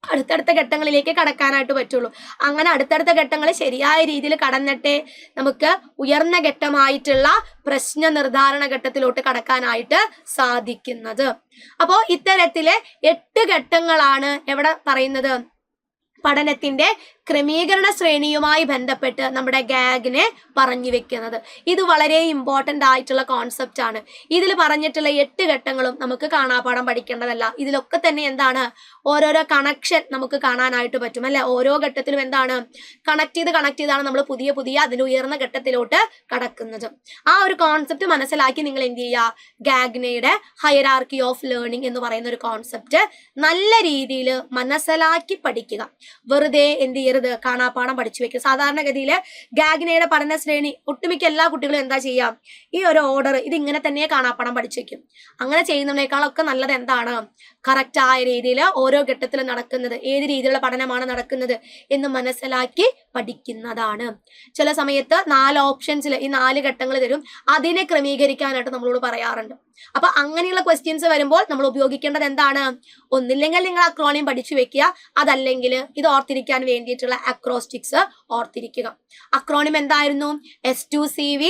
അടുത്തടുത്ത ഘട്ടങ്ങളിലേക്ക് കടക്കാനായിട്ട് പറ്റുള്ളൂ. അങ്ങനെ അടുത്തടുത്ത ഘട്ടങ്ങൾ ശരിയായ രീതിയിൽ കടന്നിട്ടേ നമുക്ക് ഉയർന്ന ഘട്ടമായിട്ടുള്ള പ്രശ്ന നിർദ്ധാരണ ഘട്ടത്തിലോട്ട് കടക്കാനായിട്ട് സാധിക്കുന്നത്. അപ്പോൾ ഇത്തരത്തിലെ 8 ഘട്ടങ്ങളാണ് എവിടെ പറയുന്നത്, പഠനത്തിന്റെ ക്രമീകരണ ശ്രേണിയുമായി ബന്ധപ്പെട്ട് നമ്മുടെ ഗാഗിനെ പറഞ്ഞു വെക്കുന്നത്. ഇത് വളരെ ഇമ്പോർട്ടൻ്റ് ആയിട്ടുള്ള കോൺസെപ്റ്റ് ആണ്. ഇതിൽ പറഞ്ഞിട്ടുള്ള 8 ഘട്ടങ്ങളും നമുക്ക് കാണാപാഠം പഠിക്കേണ്ടതല്ല. ഇതിലൊക്കെ തന്നെ എന്താണ്, ഓരോരോ കണക്ഷൻ നമുക്ക് കാണാനായിട്ട് പറ്റും അല്ലെ. ഓരോ ഘട്ടത്തിലും എന്താണ് കണക്ട് ചെയ്താണ് നമ്മൾ പുതിയ അതിൽ ഉയർന്ന ഘട്ടത്തിലോട്ട് കടക്കുന്നത്. ആ ഒരു കോൺസെപ്റ്റ് മനസ്സിലാക്കി നിങ്ങൾ എന്ത് ചെയ്യുക, ഗാഗ്നയുടെ ഹയറാർക്കി ഓഫ് ലേണിംഗ് എന്ന് പറയുന്ന ഒരു കോൺസെപ്റ്റ് നല്ല രീതിയിൽ മനസ്സിലാക്കി പഠിക്കുക. വെറുതെ എന്ത് ചെയ്യരുത്, കാണാപ്പാഠം പഠിച്ചു വെക്കുക. സാധാരണഗതിയിൽ ഗാഗ്നയുടെ പഠന ശ്രേണി ഒട്ടുമിക്ക എല്ലാ കുട്ടികളും എന്താ ചെയ്യാം, ഈ ഒരു ഓർഡർ ഇതിങ്ങനെ തന്നെ കാണാപ്പാഠം പഠിച്ചു വെക്കും. അങ്ങനെ ചെയ്യുന്നതിനേക്കാളൊക്കെ നല്ലത് എന്താണ്, കറക്റ്റ് ആയ രീതിയിൽ ഓരോ ഘട്ടത്തിലും നടക്കുന്നത്, ഏത് രീതിയിലുള്ള പഠനമാണ് നടക്കുന്നത് എന്ന് മനസ്സിലാക്കി പഠിക്കുന്നതാണ്. ചില സമയത്ത് 4 ഓപ്ഷൻസിൽ ഈ 4 ഘട്ടങ്ങൾ തരും, അതിനെ ക്രമീകരിക്കാനായിട്ട് നമ്മളോട് പറയാറുണ്ട്. അപ്പൊ അങ്ങനെയുള്ള ക്വസ്റ്റ്യൻസ് വരുമ്പോൾ നമ്മൾ ഉപയോഗിക്കേണ്ടത് എന്താണ്, ഒന്നില്ലെങ്കിൽ നിങ്ങൾ അക്രോണിയം പഠിച്ചു വെക്കുക, അതല്ലെങ്കിൽ ഇത് ഓർത്തിരിക്കാൻ വേണ്ടിയിട്ടുള്ള അക്രോസ്റ്റിക്സ് ഓർത്തിരിക്കുക. അക്രോണിയം എന്തായിരുന്നു, S2CV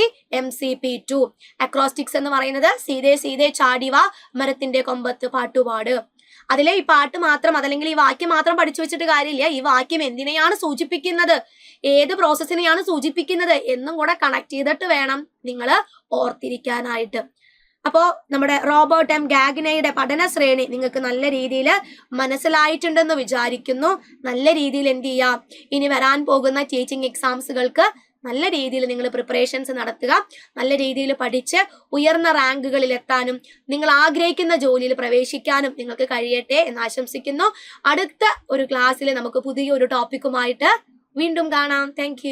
MCP2. അക്രോസ്റ്റിക്സ് എന്ന് പറയുന്നത് സീതേ ചാടിവ മരത്തിന്റെ കൊമ്പത്ത് പാട്ടുപാട്. അതിലെ ഈ പാട്ട് മാത്രം, അതല്ലെങ്കിൽ ഈ വാക്യം മാത്രം പഠിച്ചു വെച്ചിട്ട് കാര്യമില്ല. ഈ വാക്യം എന്തിനെയാണ് സൂചിപ്പിക്കുന്നത്, ഏത് പ്രോസസ്സിനെയാണ് സൂചിപ്പിക്കുന്നത് എന്നും കൂടെ കണക്ട് ചെയ്തിട്ട് വേണം നിങ്ങൾ ഓർത്തിരിക്കാനായിട്ട്. അപ്പോൾ നമ്മുടെ റോബർട്ട് എം ഗാഗ്നയുടെ പഠന ശ്രേണി നിങ്ങൾക്ക് നല്ല രീതിയിൽ മനസ്സിലായിട്ടുണ്ടെന്ന് വിചാരിക്കുന്നു. നല്ല രീതിയിൽ എന്ത് ചെയ്യാം, ഇനി വരാൻ പോകുന്ന ടീച്ചിങ് എക്സാംസുകൾക്ക് നല്ല രീതിയിൽ നിങ്ങൾ പ്രിപ്പറേഷൻസ് നടത്തുക. നല്ല രീതിയിൽ പഠിച്ച് ഉയർന്ന റാങ്കുകളിൽ എത്താനും നിങ്ങൾ ആഗ്രഹിക്കുന്ന ജോലിയിൽ പ്രവേശിക്കാനും നിങ്ങൾക്ക് കഴിയട്ടെ എന്ന് ആശംസിക്കുന്നു. അടുത്ത ഒരു ക്ലാസ്സിൽ നമുക്ക് പുതിയൊരു ടോപ്പിക്കുമായിട്ട് വീണ്ടും കാണാം. താങ്ക്